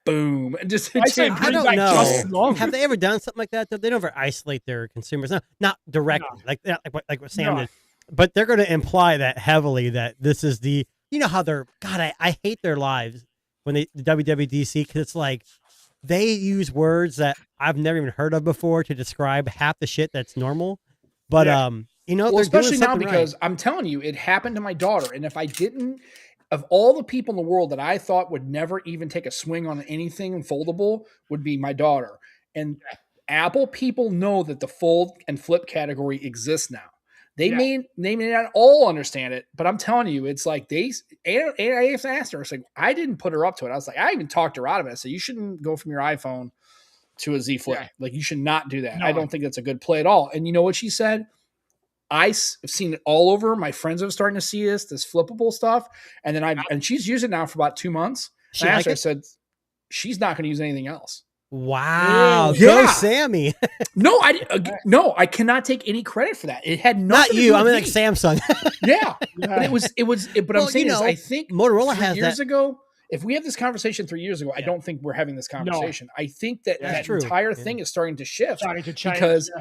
Boom. And just I don't know. Have they ever done something like that? They don't ever isolate their consumers. No, not directly, like what Sam did. But they're going to imply that heavily that this is the, how they're, God, I hate their lives. when the WWDC, because it's like they use words that I've never even heard of before to describe half the shit that's normal. But you know, well, especially now because right. I'm telling you, it happened to my daughter, and if I didn't, of all the people in the world that I thought would never even take a swing on anything foldable, would be my daughter. And Apple people know that the fold and flip category exists now. They may not all understand it, but I'm telling you, it's like I asked her, it's like, I didn't put her up to it. I was like, I even talked her out of it. I said, you shouldn't go from your iPhone to a Z Flip. Yeah. Like, you should not do that. No. I don't think that's a good play at all. And you know what she said? I've seen it all over. My friends are starting to see this flippable stuff. And then and she's used it now for about 2 months. And I said, she's not going to use anything else. Wow. Go Sammy. No, I cannot take any credit for that. It had nothing Not you. to do with I mean, like Samsung. Yeah. But I'm saying is, I think Motorola has years ago, if we had this conversation 3 years ago, I don't think we're having this conversation. No. I think that entire thing is starting to shift. Starting to change. Because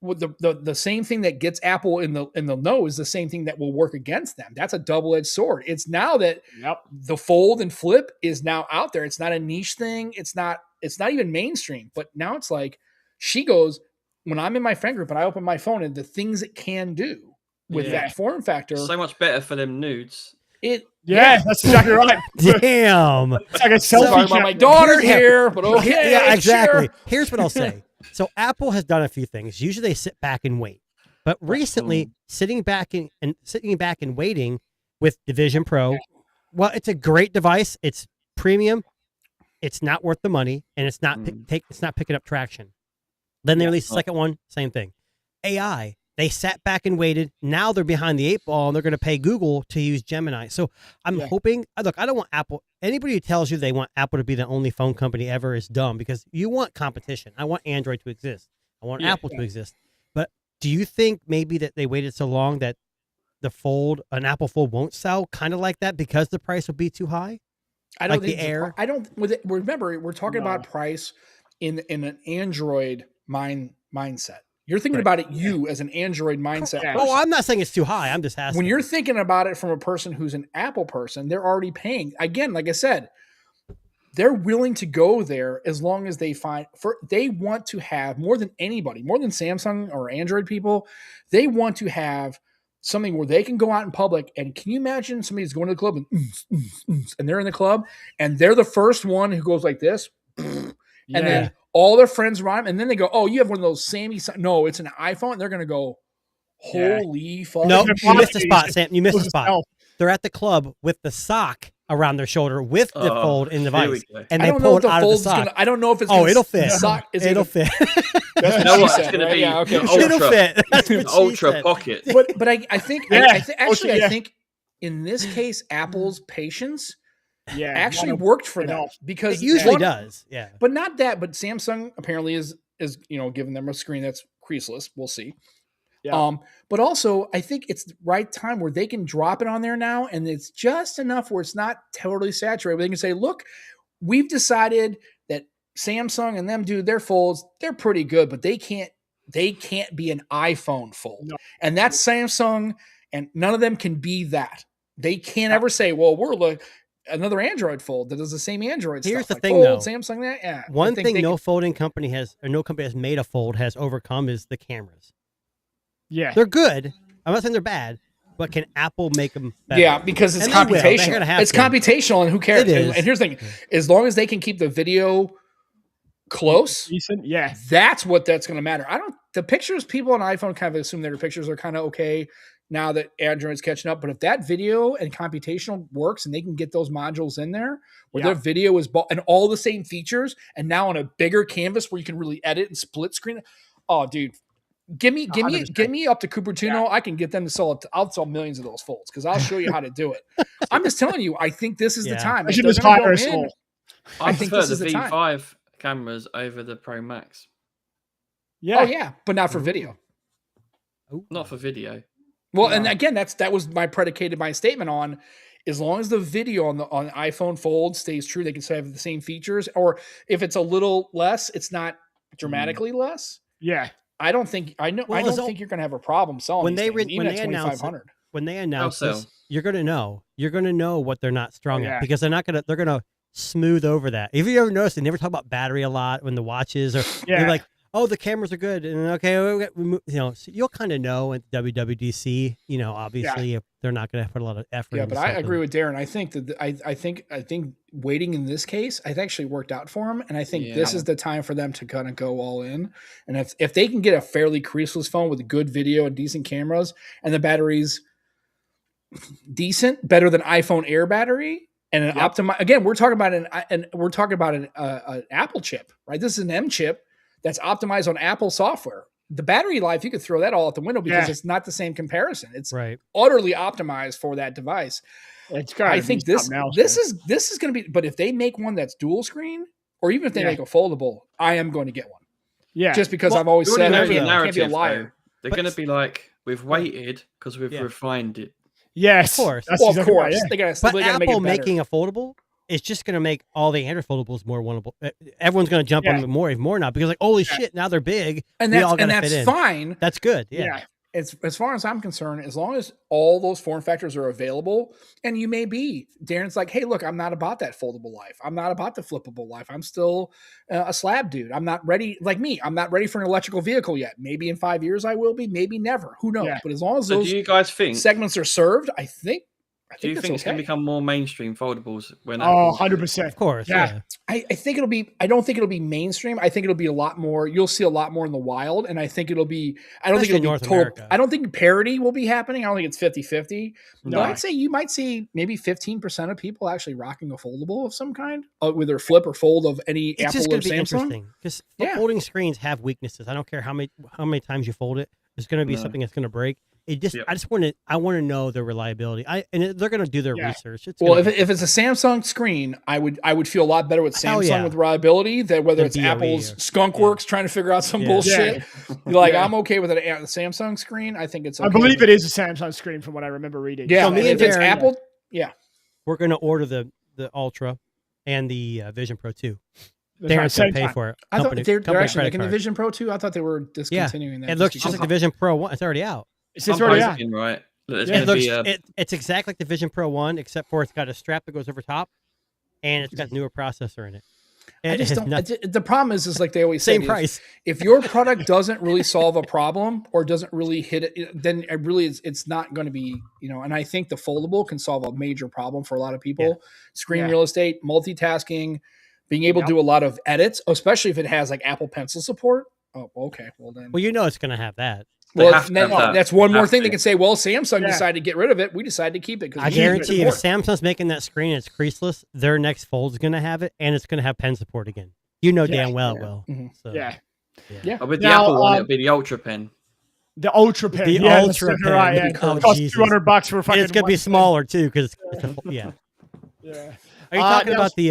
the same thing that gets Apple in the know is the same thing that will work against them. That's a double-edged sword. It's now that the fold and flip is now out there. It's not a niche thing. It's not even mainstream, but now it's like, she goes, when I'm in my friend group and I open my phone and the things it can do with that form factor. So much better for them nudes. That's exactly right. Damn. It's like a selfie about my daughter here, but okay. Yeah, exactly. Sure. Here's what I'll say. So Apple has done a few things. Usually they sit back and wait. But recently, sitting back and waiting with Division Pro, well, it's a great device. It's premium. It's not worth the money, and it's not it's not picking up traction. Then they released the second one, same thing. AI, they sat back and waited. Now they're behind the 8 ball, and they're going to pay Google to use Gemini. So I'm hoping. Look, I don't want Apple. Anybody who tells you they want Apple to be the only phone company ever is dumb, because you want competition. I want Android to exist. I want Apple to exist. But do you think maybe that they waited so long that an Apple Fold won't sell kind of like that because the price will be too high? I don't think the Air. I don't. Remember, we're talking about price in an Android mindset. You're thinking about it, as an Android mindset. Yeah. Oh, I'm not saying it's too high. I'm just asking. When you're thinking about it from a person who's an Apple person, they're already paying. Again, like I said, they're willing to go there as long as they they want to have more than anybody, more than Samsung or Android people. They want to have something where they can go out in public. And can you imagine somebody's going to the club and they're in the club and they're the first one who goes like this, and then all their friends around them, and then they go, "Oh, you have one of those Sammy." No, it's an iPhone. And they're going to go, "Holy fuck!" No, you missed a spot, Sam. You missed a spot. They're at the club with the sock around their shoulder with the fold in the device, and they pull it out of the sock. I don't know if it's. It'll fit. It'll fit. That's what it's going to be. Yeah, okay. It'll fit. Ultra pocket. But I think I think in this case, Apple's patience actually worked for them, because it usually does. Yeah, but not that. But Samsung apparently is giving them a screen that's creaseless. We'll see. Yeah. But also I think it's the right time where they can drop it on there now, and it's just enough where it's not totally saturated. Where they can say, "Look, we've decided that Samsung and them do their folds. They're pretty good, but they can't be an iPhone fold." No. And that's Samsung, and none of them can be that. They can't ever say, "Well, we're like another Android fold that does the same Android Here's stuff." the thing, though. Samsung that. Yeah. One thing no company has made a fold has overcome is the cameras. Yeah. They're good. I'm not saying they're bad, but can Apple make them better? Yeah, because it's computational. It's computational, and who cares? It is. And here's the thing. As long as they can keep the video close, decent, that's what that's going to matter. The pictures, people on iPhone kind of assume their pictures are kind of okay now that Android's catching up. But if that video and computational works and they can get those modules in there where their video is and all the same features, and now on a bigger canvas where you can really edit and split screen. Oh, dude. Give me up to Cupertino. Yeah. I can get them to sell it. I'll sell millions of those folds because I'll show you how to do it. I'm just telling you. I think this is the time. I should just hire a soul. I think this is the V5 cameras over the Pro Max. Yeah. Oh yeah, but not for video. Not for video. Well, and again, that was my statement on. As long as the video on iPhone Fold stays true, they can still have the same features. Or if it's a little less, it's not dramatically less. Yeah. I don't think I don't think you're going to have a problem selling when they announce this, you're going to know what they're not strong at, because they're going to smooth over that. If you ever noticed, they never talk about battery a lot when the watches are they're like, oh, the cameras are good, and okay, so you'll kind of know at WWDC, obviously if they're not going to put a lot of effort. Yeah, but I agree with Darren. I think that I think waiting in this case, it actually worked out for them, and I think this is the time for them to kind of go all in. And if they can get a fairly creaseless phone with good video and decent cameras, and the battery's decent, better than iPhone Air battery, and an optimized. Again, we're talking about an Apple chip, right? This is an M chip that's optimized on Apple software. The battery life, you could throw that all out the window because it's not the same comparison. It's utterly optimized for that device. I think this is going to be. But if they make one that's dual screen, or even if they make a foldable, I am going to get one. Yeah, just because I've always said I can't be a liar. They're going to be like, we've waited because we've refined it. Yes, of course. Well, of course. They gotta Apple making a foldable. It's just going to make all the Android foldables more winnable. Everyone's going to jump on them more now because, like, holy shit, now they're big. And that's fine. That's good. Yeah. As far as I'm concerned, as long as all those form factors are available, and you may be, Darren's like, hey, look, I'm not about that foldable life. I'm not about the flippable life. I'm still a slab dude. I'm not ready, like me. I'm not ready for an electrical vehicle yet. Maybe in 5 years I will be. Maybe never. Who knows? But as long as those do you guys think segments are served, I think do you think it's going to become more mainstream foldables when? 100%. Of course. Yeah. I think it'll be. I don't think it'll be mainstream. I think it'll be a lot more. You'll see a lot more in the wild, and I think it'll be. I don't think it'll be total. America. I don't think parity will be happening. I don't think it's 50-50. No. But I'd say you might see maybe 15% of people actually rocking a foldable of some kind, with their flip or fold of any it's Apple or Samsung. Interesting because folding screens have weaknesses. I don't care how many times you fold it. There's going to be something that's going to break. I want to know their reliability. They're going to do their research. If it's a Samsung screen, I would feel a lot better with Samsung with reliability than whether it's BOE Apple's Skunkworks trying to figure out some bullshit. I'm okay with a Samsung screen. I think it's okay. I believe it is a Samsung screen from what I remember reading. Yeah, so if it's Apple, we're going to order the Ultra and the Vision Pro 2. Darren's going to pay for it. I thought they're actually making the Vision Pro 2. I thought they were discontinuing that. It looks just like the Vision Pro 1. It's already out. It's already out. Right. It's exactly like the Vision Pro 1, except for it's got a strap that goes over top, and it's got a newer processor in it. I just don't. The problem is like they always say, same price. If your product doesn't really solve a problem or doesn't really hit it, then it's not going to be, And I think the foldable can solve a major problem for a lot of people. Yeah. Screen real estate, multitasking, being able to do a lot of edits, especially if it has like Apple Pencil support. Oh, okay. Well then. Well, it's going to have that. Well, that's one more thing they can say. Well, Samsung decided to get rid of it. We decided to keep it. I guarantee if Samsung's making that screen and it's creaseless, their next fold is going to have it, and it's going to have pen support again. Damn well it will. Mm-hmm. So, with the Apple one, it'll be the Ultra Pen. The Ultra Pen. The Ultra Pen. Right, it costs $200 for fucking. It's going to be smaller too, because yeah. Are you talking about the?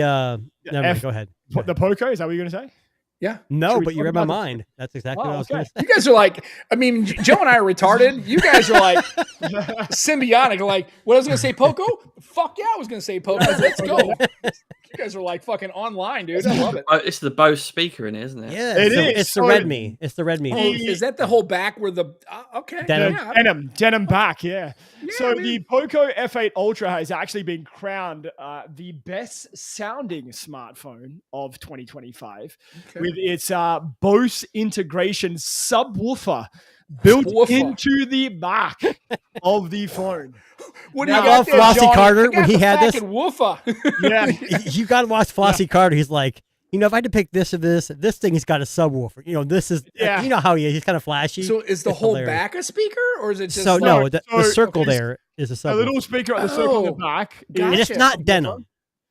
Never mind, go ahead. The Poco? Is that what you're going to say? Yeah. No, but you read my mind. That's exactly what I was going to say. You guys are like, Joe and I are retarded. You guys are like symbiotic. Like, what I was going to say, Poco? Fuck yeah, I was going to say Poco. Let's go. You guys are like fucking online, dude. I love it. It's the Bose speaker in it, isn't it? Yeah, it's the Redmi. It's the Redmi. Oh, is that the whole back where the okay? Denim back, yeah. So the Poco F8 Ultra has actually been crowned the best sounding smartphone of 2025 with its Bose integration subwoofer built into the back of the phone. When Flossie Carter, when he had this woofer. You got to watch Flossie Carter. He's like, if I had to pick this or this thing has got a subwoofer. This is, you know how he is. He's kind of flashy. So is the whole back a speaker, or is it just? The circle there is a subwoofer. A little speaker at the circle in the back. Gotcha. And it's not denim.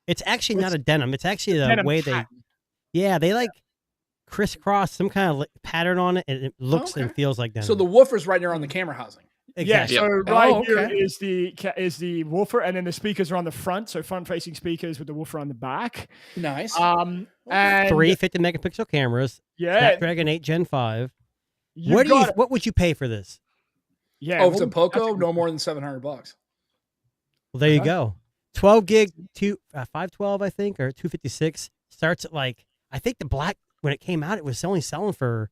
It's actually not a denim. It's actually the way they like crisscross some kind of pattern on it, and it looks and feels like denim. So the woofer's right there on the camera housing. Exactly. Yeah, so here is the woofer, and then the speakers are on the front, so front-facing speakers with the woofer on the back. Nice. And 3 50-megapixel cameras. Yeah. Snapdragon 8 Gen 5. What would you pay for this? Yeah. If it's a Poco, no more than $700. Well, there you go. 12 gig, 512, I think, or 256 starts at I think the black when it came out, it was only selling for.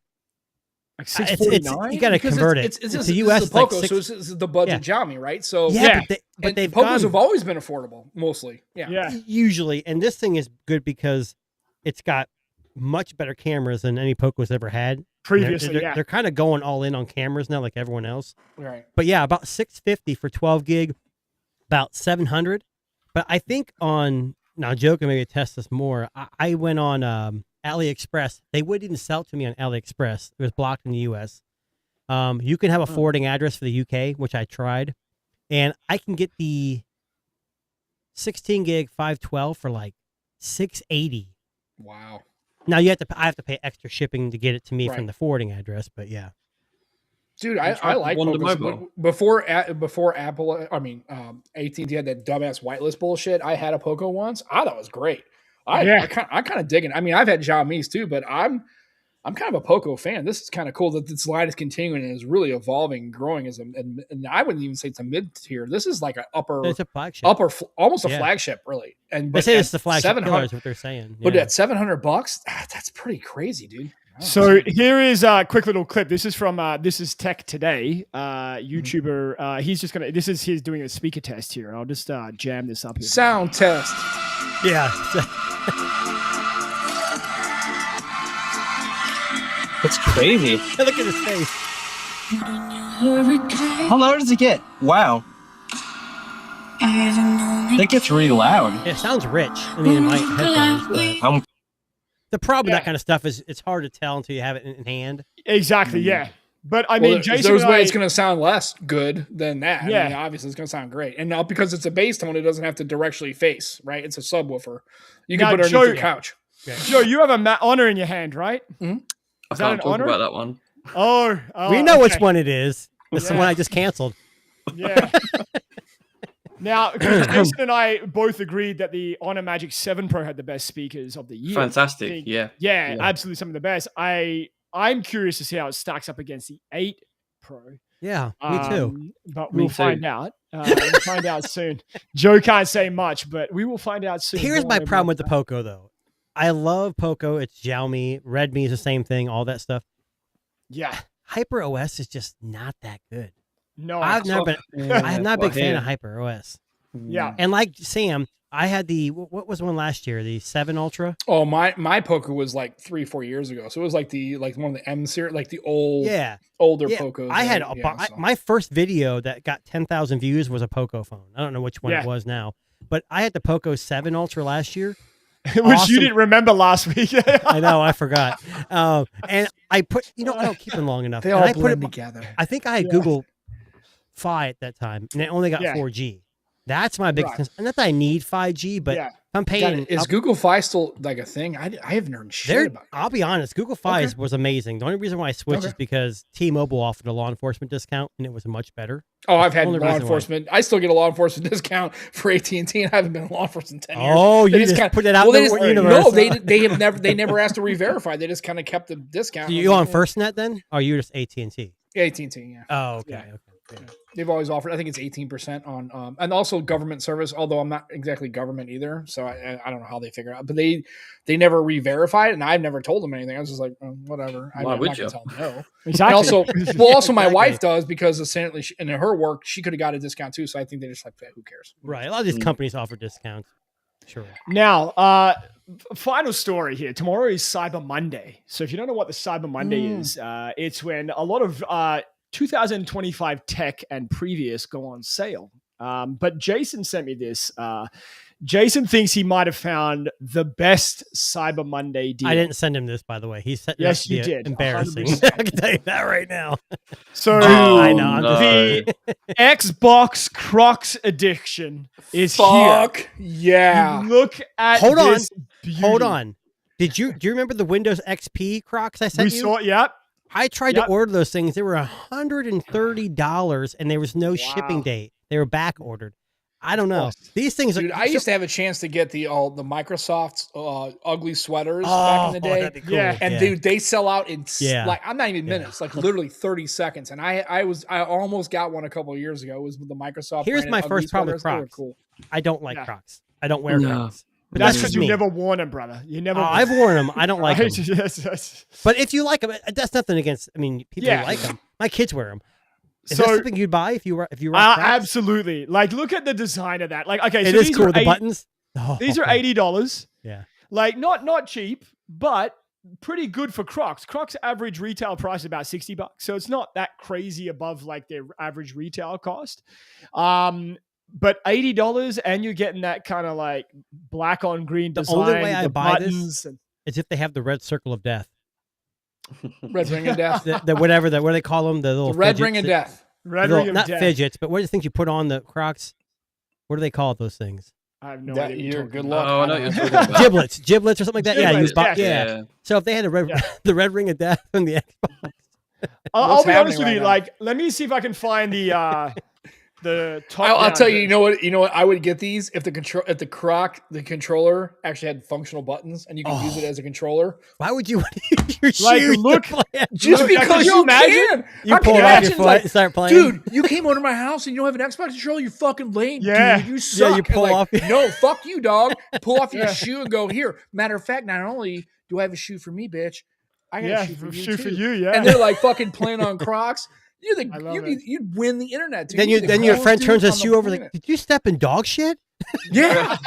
Like $649. You got to convert it. It's the US Poco, so it's the budget Xiaomi, right? So but but they've Pocos have always been affordable, mostly. Usually, and this thing is good because it's got much better cameras than any Poco's ever had. Previously, they're kind of going all in on cameras now, like everyone else. Right. But yeah, about $650 for 12 gig, about $700. But I think now Joe can maybe test this more. I went on AliExpress. They wouldn't even sell it to me on AliExpress. It was blocked in the US. You can have a forwarding address for the UK, which I tried, and I can get the 16 gig 512 for like $680. Wow. Now I have to pay extra shipping to get it to me from the forwarding address, but yeah. Dude, I like Pocos. Before Apple, AT&T had that dumbass whitelist bullshit. I had a Poco once. I thought it was great. I kind of dig it. I mean, I've had Xiaomi's too, but I'm kind of a Poco fan. This is kind of cool that this line is continuing and is really evolving and growing and I wouldn't even say it's a mid tier. This is like it's a flagship. Almost a flagship, really. And they say it's the flagship killer is what they're saying. But at $700, that's pretty crazy, dude. So here is a quick little clip. This is from This Is Tech Today, YouTuber. He's doing a speaker test here. I'll just jam this up here. Sound test. Yeah. That's crazy. Look at his face. How loud does it get? Wow. That gets really loud. It sounds rich. I mean, in my headphones. But the problem with that kind of stuff is it's hard to tell until you have it in hand. Exactly, yeah. But I mean, Jason, there's ways it's going to sound less good than that. Yeah. I mean, obviously, it's going to sound great. And now because it's a bass tone, it doesn't have to directly face, right? It's a subwoofer. You can put it underneath your couch. Okay. Joe, you have a honor in your hand, right? Mm-hmm. I can't talk about that one. Oh, we know which one it is. It's the one I just canceled. Yeah. Now, Jason and I both agreed that the Honor Magic 7 Pro had the best speakers of the year. Fantastic, yeah, absolutely some of the best. I'm curious to see how it stacks up against the 8 Pro. Yeah, me too. But we'll find out. We'll find out soon. Joe can't say much, but we will find out soon. Here's my problem with the Poco, though. I love Poco. It's Xiaomi. Redmi is the same thing. All that stuff. Yeah. Hyper OS is just not that good. No, I'm not a big fan of Hyper OS. Yeah. And like Sam, I had what was one last year? The 7 Ultra. Oh, my Poco was like 3-4 years ago. So it was like one of the M series, like the older Pocos. I had my first video that got 10,000 views was a Poco phone. I don't know which one it was now, but I had the Poco 7 Ultra last year. Which you didn't remember last week. I know, I forgot. And I put, I don't keep them long enough. They all blend together. I think I had Google Fi at that time, and it only got 4G. That's my big concern. Not that I need 5G, but I'm paying. Is Google Fi still like a thing? I haven't heard shit about it. I'll be honest, Google Fi was amazing. The only reason why I switched is because T-Mobile offered a law enforcement discount, and it was much better. Oh, I've had law enforcement. I still get a law enforcement discount for AT&T, and I haven't been in law enforcement in 10 years. Oh, you just put it out in the universe. No, they never asked to re-verify. They just kind of kept the discount. So you on FirstNet then? Or are you just AT&T? AT&T, yeah. Oh, okay. Yeah. They've always offered, I think it's 18% on, and also government service, although I'm not exactly government either. So I don't know how they figure it out, but they never re-verified it, and I've never told them anything. I was just like, whatever. Why would you? Tell them no. Exactly. And also my wife does, because essentially in her work, she could have got a discount too. So I think they just like, who cares? Right. A lot of these companies offer discounts. Sure. Now, final story here. Tomorrow is Cyber Monday. So if you don't know what the Cyber Monday is, it's when a lot of 2025 tech and previous go on sale. But Jason sent me this. Jason thinks he might have found the best Cyber Monday deal. I didn't send him this, by the way. He sent yes, you did. Embarrassing. I can tell you that right now. So I know. The Xbox Crocs Edition is here. Yeah. You look at Hold on. on. Do you remember the Windows XP Crocs I sent you? We saw it. Yep. I tried to order those things. They were $130, and there was no shipping date. They were back ordered. I don't know. These things Dude, I used to have a chance to get the Microsoft ugly sweaters back in the day. That'd be cool. Yeah. And dude, they sell out in like, I'm not even minutes, like literally 30 seconds. And I almost got one a couple of years ago. It was with the Microsoft. Here's my first problem with Crocs. Cool. I don't like Crocs. I don't wear Crocs. But that's because you never worn them, brother. You never. I've worn them. I don't like them. Yes. But if you like them, that's nothing against. I mean, people like them. My kids wear them. Is that something you'd buy if you were absolutely. Like, look at the design of that. Like, okay, it so is these cool. are The buttons. Oh. These are $80. Yeah. Like, not cheap, but pretty good for Crocs. Crocs average retail price is about $60, so it's not that crazy above like their average retail cost. But $80, and you're getting that kind of like black on green design. The only way I buy this is if they have the red circle of death. Red ring of death. Whatever what do they call them? The little red ring of death. Red ring of not death. fidgets, but what are the things you put on the Crocs? What do they call those things? I have no idea. You're good luck. Oh, I know what you're talking about. giblets or something like that. Yeah, So if they had the red ring of death on the Xbox, I'll be honest with you. Like, let me see if I can find the top. I'll tell you. You know what? I would get these if the controller actually had functional buttons and you could use it as a controller. Why would you want to use your Like, shoes? Just because you can. You pull off your foot and start playing. Dude, you came over to my house and you don't have an Xbox controller. You fucking lame. Yeah. Dude, you suck. Yeah, you pull off. No, fuck you, dog. Pull off your shoe and go here. Matter of fact, not only do I have a shoe for me, bitch, I got a shoe for you too. Yeah. And they're like fucking playing on Crocs. You'd win the internet. Dude. Then your friend turns his shoe over like, did you step in dog shit? Yeah.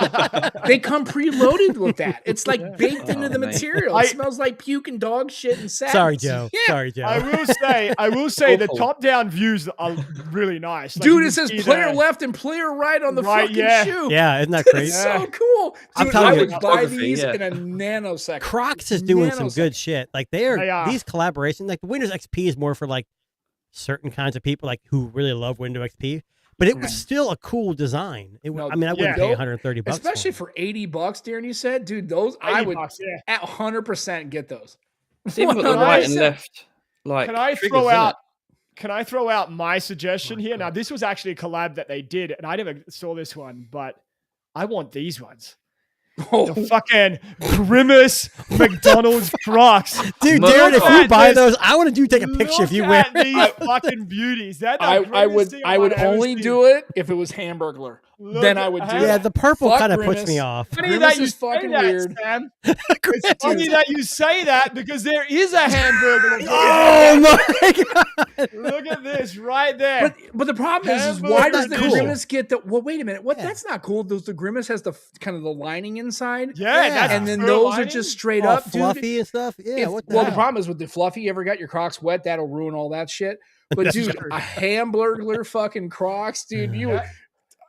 They come preloaded with that. It's like baked into the material. It smells like puke and dog shit and satin. Sorry, Joe. Yeah. Sorry, Joe. I will say the top-down views are really nice. Like, dude, it says player left and player right on the fucking shoe. Yeah, isn't that crazy? It's so cool. Dude, I would buy these in a nanosecond. Crocs is doing some good shit. Like these collaborations, like the Windows XP is more for like certain kinds of people like who really love Windows XP, but it was still a cool design. I wouldn't pay $130, especially for $80. Darren, you said, dude, those I would at 100% get those. Even with the right and left, like, can I throw out my suggestion here? Now, this was actually a collab that they did, and I never saw this one, but I want these ones. The fucking Grimace McDonald's Crocs. Dude, Darren, if you buy those, I want to take a picture if you wear these fucking beauties. I would only do it if it was Hamburglar. Then I would do it. Yeah, the purple kind of puts me off. Grimace is fucking weird. Sam. It's funny that you say that because there is a hamburger. Oh my god! Look at this right there. But the problem is why does the Grimace get the? Well, wait a minute. That's not cool. The Grimace has the kind of the lining inside. Yeah, and then those are just straight up fluffy and stuff. Yeah. The problem is with the fluffy. You ever got your Crocs wet? That'll ruin all that shit. But dude, a Hamburglar fucking Crocs, dude.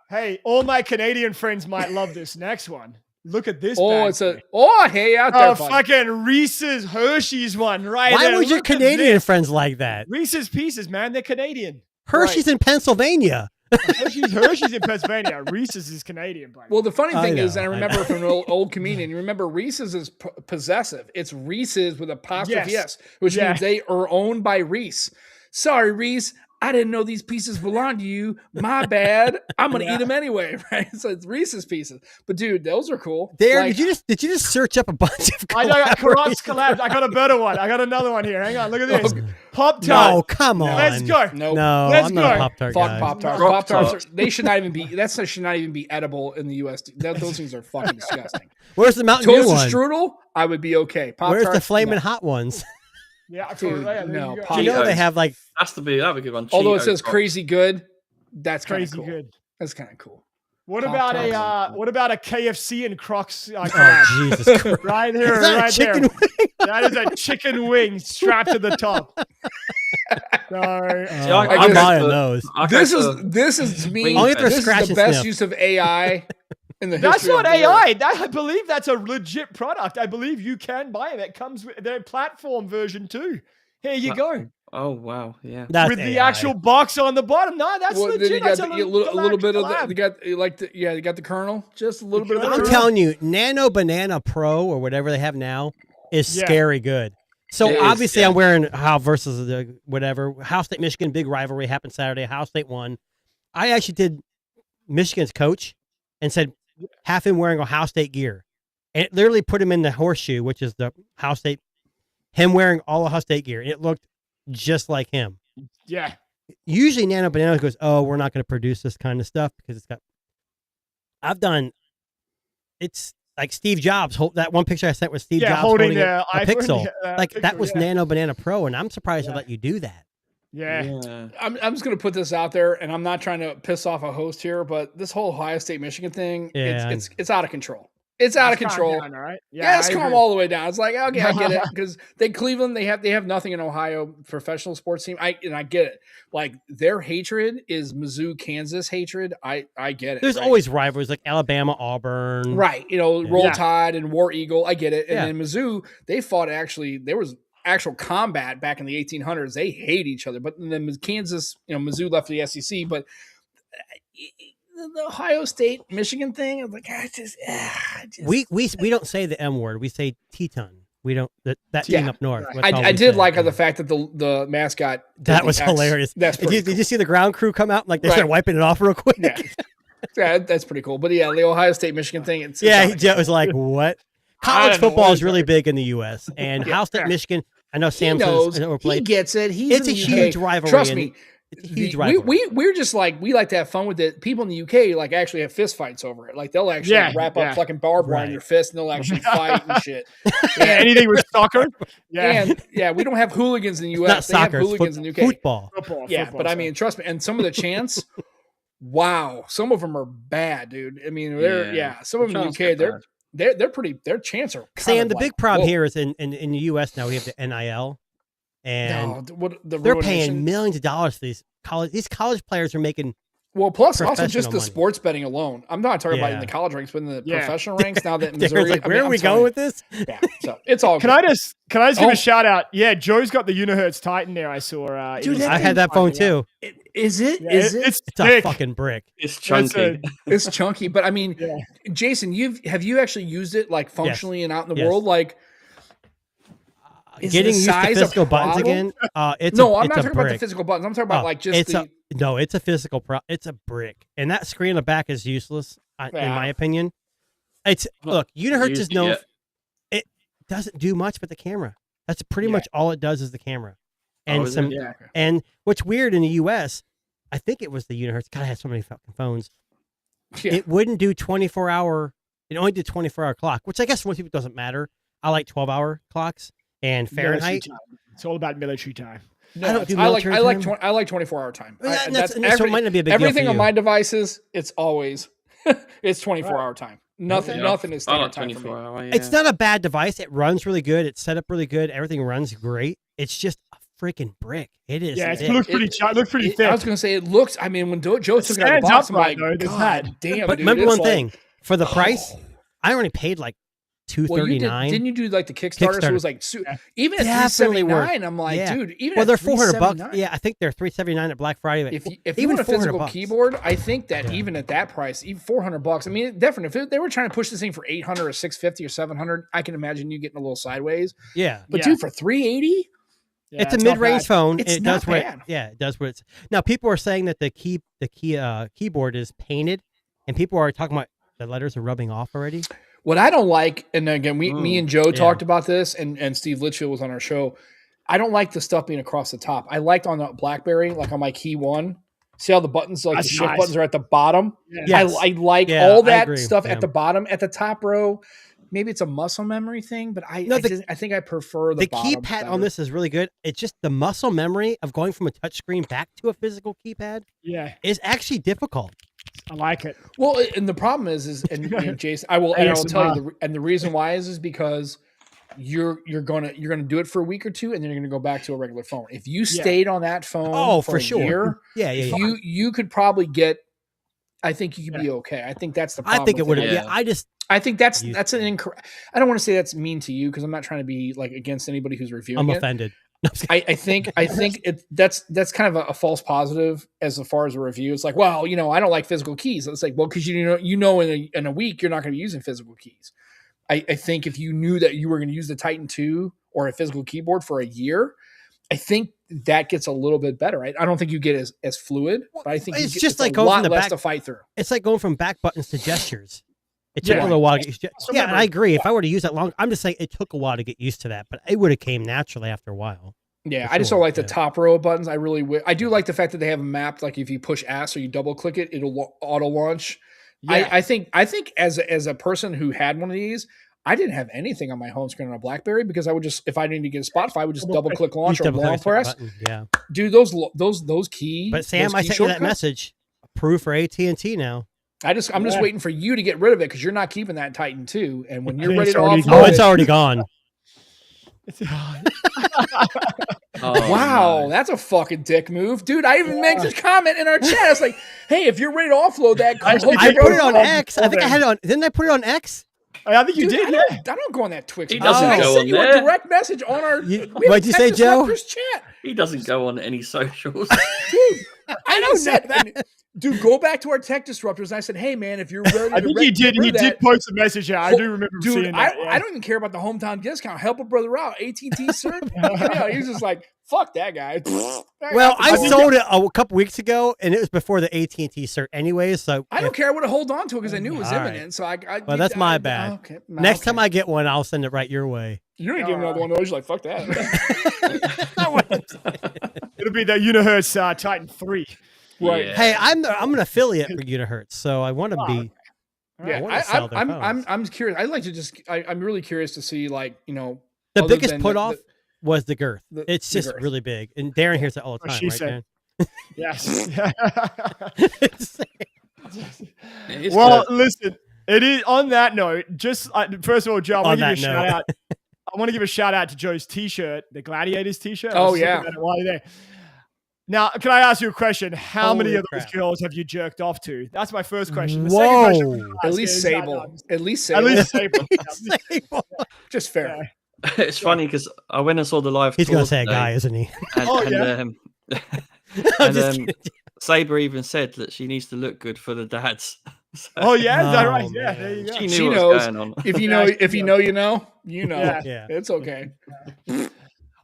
Hey, all my Canadian friends might love this next one. Look at this. Hey out there. Fucking Reese's Hershey's one right Why there. would your Canadian friends like that? Reese's Pieces, man. They're Canadian. Hershey's in Pennsylvania. Hershey's in Pennsylvania. Reese's is Canadian. Well, the funny thing is, and I remember from an old comedian, you remember Reese's is possessive. It's Reese's with apostrophe S, which means they are owned by Reese. Sorry, Reese. I didn't know these pieces belonged to you. My bad. I'm gonna eat them anyway, right? So it's Reese's Pieces. But dude, those are cool. Darren, like, did you just search up a bunch of? I got Crocs collabs. I got a better one. I got another one here. Hang on, look at this. Pop-Tart. No, come on. Let's go. No, let's I'm go. not a Pop-Tart guy. Fuck Pop-Tarts. Pop-Tarts. They should not even be. That should not even be edible in the U.S. Those things are fucking disgusting. Where's the Mountain Dew one? Toasted strudel, I would be okay. Where's the flaming hot ones? Yeah, dude, no. You know they have like that'd be a good one. Although it says crazy good, that's crazy cool. good. That's kind of cool. What about a KFC and Crocs? Oh Jesus Christ! Right here, right there. That is a chicken wing strapped to the top. Sorry, I'm buying those. This is to me. This is the best use of AI. That's not AI. I believe that's a legit product. I believe you can buy it. It comes with their platform version too. Here you go. Oh wow, yeah. With the actual box on the bottom. No, that's legit. You got a little bit of the. You got the kernel. Just a little bit of the. I'm telling you, Nano Banana Pro or whatever they have now is scary good. So obviously, I'm wearing Ohio versus the whatever Ohio State Michigan big rivalry happened Saturday. Ohio State won. I actually did Michigan's coach and said, have him wearing Ohio State gear. And it literally put him in the horseshoe, which is the Ohio State, him wearing all Ohio State gear. And it looked just like him. Yeah. Usually Nano Banana goes, oh, we're not going to produce this kind of stuff because it's like Steve Jobs. That one picture I sent with Steve Jobs holding a Pixel. That was Nano Banana Pro. And I'm surprised they let you do that. Yeah. I'm just going to put this out there, and I'm not trying to piss off a host here, but this whole Ohio State Michigan thing, it's out of control. It's out of control. Down, all right? Yeah, it's calm all the way down. It's like, okay, I get it, because Cleveland, they have nothing in Ohio professional sports team. I get it. Like, their hatred is Mizzou, Kansas hatred. I get it. There's always rivalries like Alabama, Auburn, right? Roll Tide and War Eagle. I get it. And then Mizzou, they fought there was actual combat back in the 1800s. They hate each other. But then Kansas, Mizzou left the SEC, but the Ohio State Michigan thing, I'm like, we don't say the M word. We say Teton. We don't that team up north. Right. I did like the fact that the mascot that was hilarious. Did you see the ground crew come out and they started wiping it off real quick? Yeah, that's pretty cool. But the Ohio State Michigan thing. It was like, what? College football is really big in the U.S. and Ohio State Michigan. I know Sam knows. He gets it. It's a huge rivalry. Trust me. It's a huge rivalry. We're just like, we like to have fun with it. People in the UK like actually have fist fights over it. Like they'll actually wrap up fucking barbed wire in your fist and they'll actually fight and shit. Anything with soccer. And we don't have hooligans in the US. They have hooligans in the UK. Football. But I mean, trust me. And some of the chants, wow, some of them are bad, dude. I mean, some of them in the UK, their chants are Sam, the big problem here is in the US now we have the NIL. And they're paying millions of dollars for these college players are making plus also just the sports betting alone. I'm not talking about in the college ranks, but in the professional ranks now that Missouri. Like, where are we going with this? Yeah, so it's all. Can I just give a shout out? Yeah, Joe's got the Unihertz Titan there. I saw. Dude, I had that phone too. Is it? Yeah, is it? It's a fucking brick. It's chunky. It's chunky, but I mean, Jason, have you actually used it like functionally and out in the world? Like, getting used to physical buttons again. I'm not talking about the physical buttons. I'm talking about like just it's a physical it's a brick, and that screen on the back is useless in my opinion. Unihertz is known. It doesn't do much but the camera. That's pretty much all it does is the camera, and and what's weird in the U.S. I think it was the Unihertz. God, I had so many fucking phones. Yeah. It wouldn't do 24-hour. It only did 24-hour clock, which I guess most people doesn't matter. I like 12-hour clocks. And Fahrenheit. It's all about military time. No, I like 24-hour time. So it might not be a big everything deal on my devices, it's always it's 24-hour time. Nothing is standard time for me. It's not a bad device. It runs really good. It's set up really good. Everything runs great. It's just a freaking brick. It is. Yeah, it looks pretty thick. I was going to say it looks. I mean, when Joe took it out of the box, I'm like, God damn. But remember one thing: for the price, I only paid like $239. Didn't you do like the Kickstarter? So it was like even at $379. I'm like, dude, even they're $400. Yeah, I think they're $379 at Black Friday. If you want a physical keyboard, I think that even at that price, even $400. I mean, definitely, if they were trying to push this thing for $800 or $650 or $700, I can imagine you getting a little sideways. Yeah, but dude, for $380. Yeah, it's a mid-range phone. It does what it does what it's. Now people are saying that the keyboard is painted, and people are talking about the letters are rubbing off already. What I don't like, and again, me and Joe talked about this, and Steve Litchfield was on our show. I don't like the stuff being across the top. I liked on the BlackBerry, like on my Key 1. See how the buttons, like the shift buttons, are at the bottom. Yes. I like all that stuff at the bottom. At the top row, maybe it's a muscle memory thing, but I think I prefer the keypad better. on this is really good. It's just the muscle memory of going from a touchscreen back to a physical keypad. Is actually difficult. I like it. Well, and the problem is Jason, I will tell you, the reason why is because you're gonna do it for a week or two, and then you're gonna go back to a regular phone. If you stayed on that phone for a year, you could probably get. I think you could be okay. I think that's the problem. I think it would have. I think that's an incorrect. I don't want to say that's mean to you because I'm not trying to be like against anybody who's reviewing it. I'm offended. I think that's kind of a false positive as far as a review. It's like, well, I don't like physical keys. It's like, well, because in a week you're not going to be using physical keys. I think if you knew that you were going to use the Titan 2 or a physical keyboard for a year, I think that gets a little bit better. I don't think you get as fluid, but I think it's just like a going lot from the less back to fight through. It's like going from back buttons to gestures. It took a little while to get used to. And I agree. If I were to use that long, I'm just saying it took a while to get used to that, but it would have came naturally after a while. Yeah, I just don't like the top row of buttons. I do like the fact that they have them mapped. Like if you push S or you double click it, it'll auto launch. Yeah. I think as a person who had one of these, I didn't have anything on my home screen on a BlackBerry because I would just, if I needed to get a Spotify, I would just double click launch or long press. Yeah, dude, those key. But Sam, I sent you that message. Approved for AT&T now. I'm just waiting for you to get rid of it because you're not keeping that Titan 2. And when you're ready to offload it's already gone. Wow, that's a fucking dick move, dude. I even made this comment in our chat. I was like, "Hey, if you're ready to offload that, I put it on X. I think I had it on. Didn't I put it on X? I think you did. I don't go on that Twix. He doesn't I go sent on you there. a direct message on our. What'd you say, Joe? Chat. He doesn't go on any socials. Dude, I don't said that. Dude, go back to our tech disruptors. And I said, hey, man, if you're ready I think he did. He did post a message out. I do remember seeing that. I don't even care about the hometown discount. Help a brother out. AT&T, sir. He was just like, fuck that guy. Well, I sold it a couple weeks ago, and it was before the AT&T cert anyway. So I don't care. I would have hold on to it because I knew it was imminent. Right. So well, that's my bad. Okay. Next time I get one, I'll send it right your way. You're going to get another one, though. You're like, fuck that. It'll be the Unihertz Titan 3. Right. Yeah. Hey, I'm an affiliate for Unihertz, so I want to be. Yeah, I'm curious. I'd like to just. I'm really curious to see, like, the biggest put off was the girth. It's just girth. Really big, and Darren hears it all the time, right, Dan? Yes. Well, listen. It is on that note. Just first of all, Joe, I want to give you a shout out. I want to give a shout out to Joe's T-shirt, the Gladiators T-shirt. Oh yeah. While you're there. Now, can I ask you a question? How many of those girls have you jerked off to? That's my first question. The second question at least Sable. At least Sable. Just fair. Yeah. It's funny because I went and saw the live. He's going to say a guy, isn't he? Sabre even said that she needs to look good for the dads. So, is that right? Yeah, there you go. She knows. Going on. If you know, you know. Yeah. It's okay.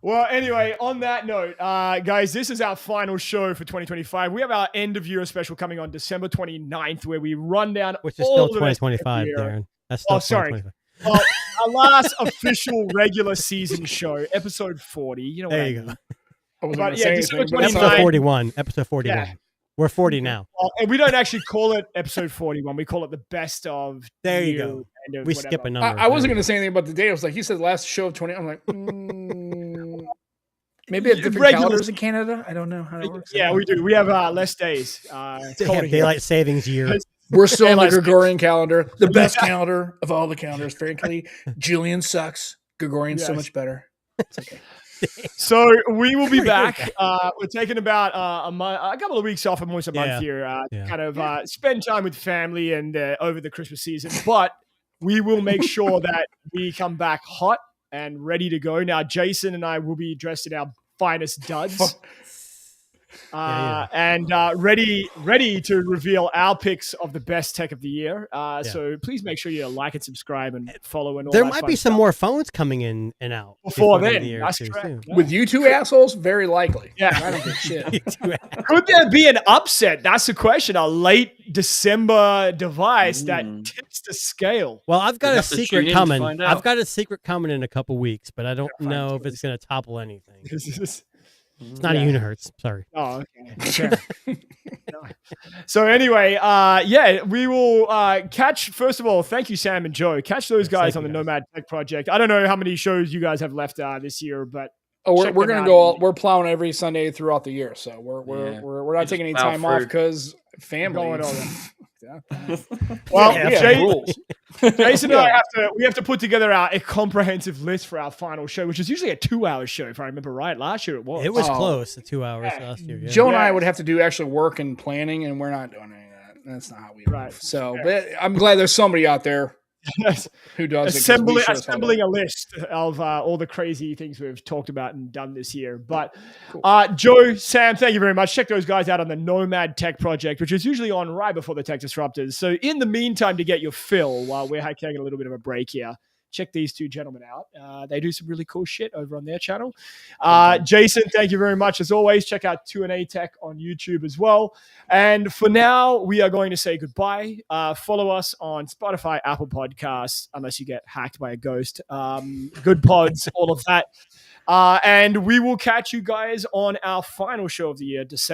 Well, anyway, on that note, guys, this is our final show for 2025. We have our end of year special coming on December 29th, where we run down which is still 2025, Darren. That's still sorry. Well, our last official regular season show, episode 40. You know what I mean? Go. I was going to say December 29th. Episode 41. Episode 41. Yeah. We're 40 now. Well, and we don't actually call it episode 41. We call it the best of. There you go. We skip a number. I wasn't going to say anything about the date. I was like, he said last show of 20. I'm like, maybe a different calendars in Canada. I don't know how it works. Yeah, we do. We have less days. They have daylight savings year. We're still on the Gregorian calendar, the best calendar of all the calendars. Frankly, Julian sucks. Gregorian's so much better. It's okay. So we will be back. We're taking about a couple of weeks off, almost a month here, kind of spend time with family and over the Christmas season. But we will make sure that we come back hot and ready to go. Now, Jason and I will be dressed in our finest duds. And ready to reveal our picks of the best tech of the year. So please make sure you like and subscribe and follow and all there that might be some stuff. more phones coming in and out before then. That's correct. With you two assholes, very likely. Yeah, I don't give shit. Could there be an upset? That's the question. A late December device that tips the scale. Well, I've got a secret coming. I've got a secret coming in a couple weeks, but I don't know if it's going to topple anything. It's not a Unihertz. Sorry. Oh, okay. So anyway, we will catch. First of all, thank you, Sam and Joe. Catch those guys on the Nomad Tech Project. I don't know how many shows you guys have left this year, but we're going to go. We're plowing every Sunday throughout the year, so we're not taking any time off because family. Going well, Jason and I have to put together a comprehensive list for our final show, which is usually a 2-hour show, if I remember right. Last year it was. It was close to 2 hours last year. Yeah. Joe and I would have to do actual work and planning, and we're not doing any of that. That's not how we move. So, but I'm glad there's somebody out there who does assembling a list of all the crazy things we've talked about and done this year. But Joe, Sam, thank you very much. Check those guys out on the Nomad Tech Project, which is usually on right before the Tech Disruptors. So in the meantime, to get your fill while we're taking a little bit of a break here, check these two gentlemen out. They do some really cool shit over on their channel. Jason, thank you very much. As always, check out 2&A Tech on YouTube as well. And for now, we are going to say goodbye. Follow us on Spotify, Apple Podcasts, unless you get hacked by a ghost. Good pods, all of that. And we will catch you guys on our final show of the year, December.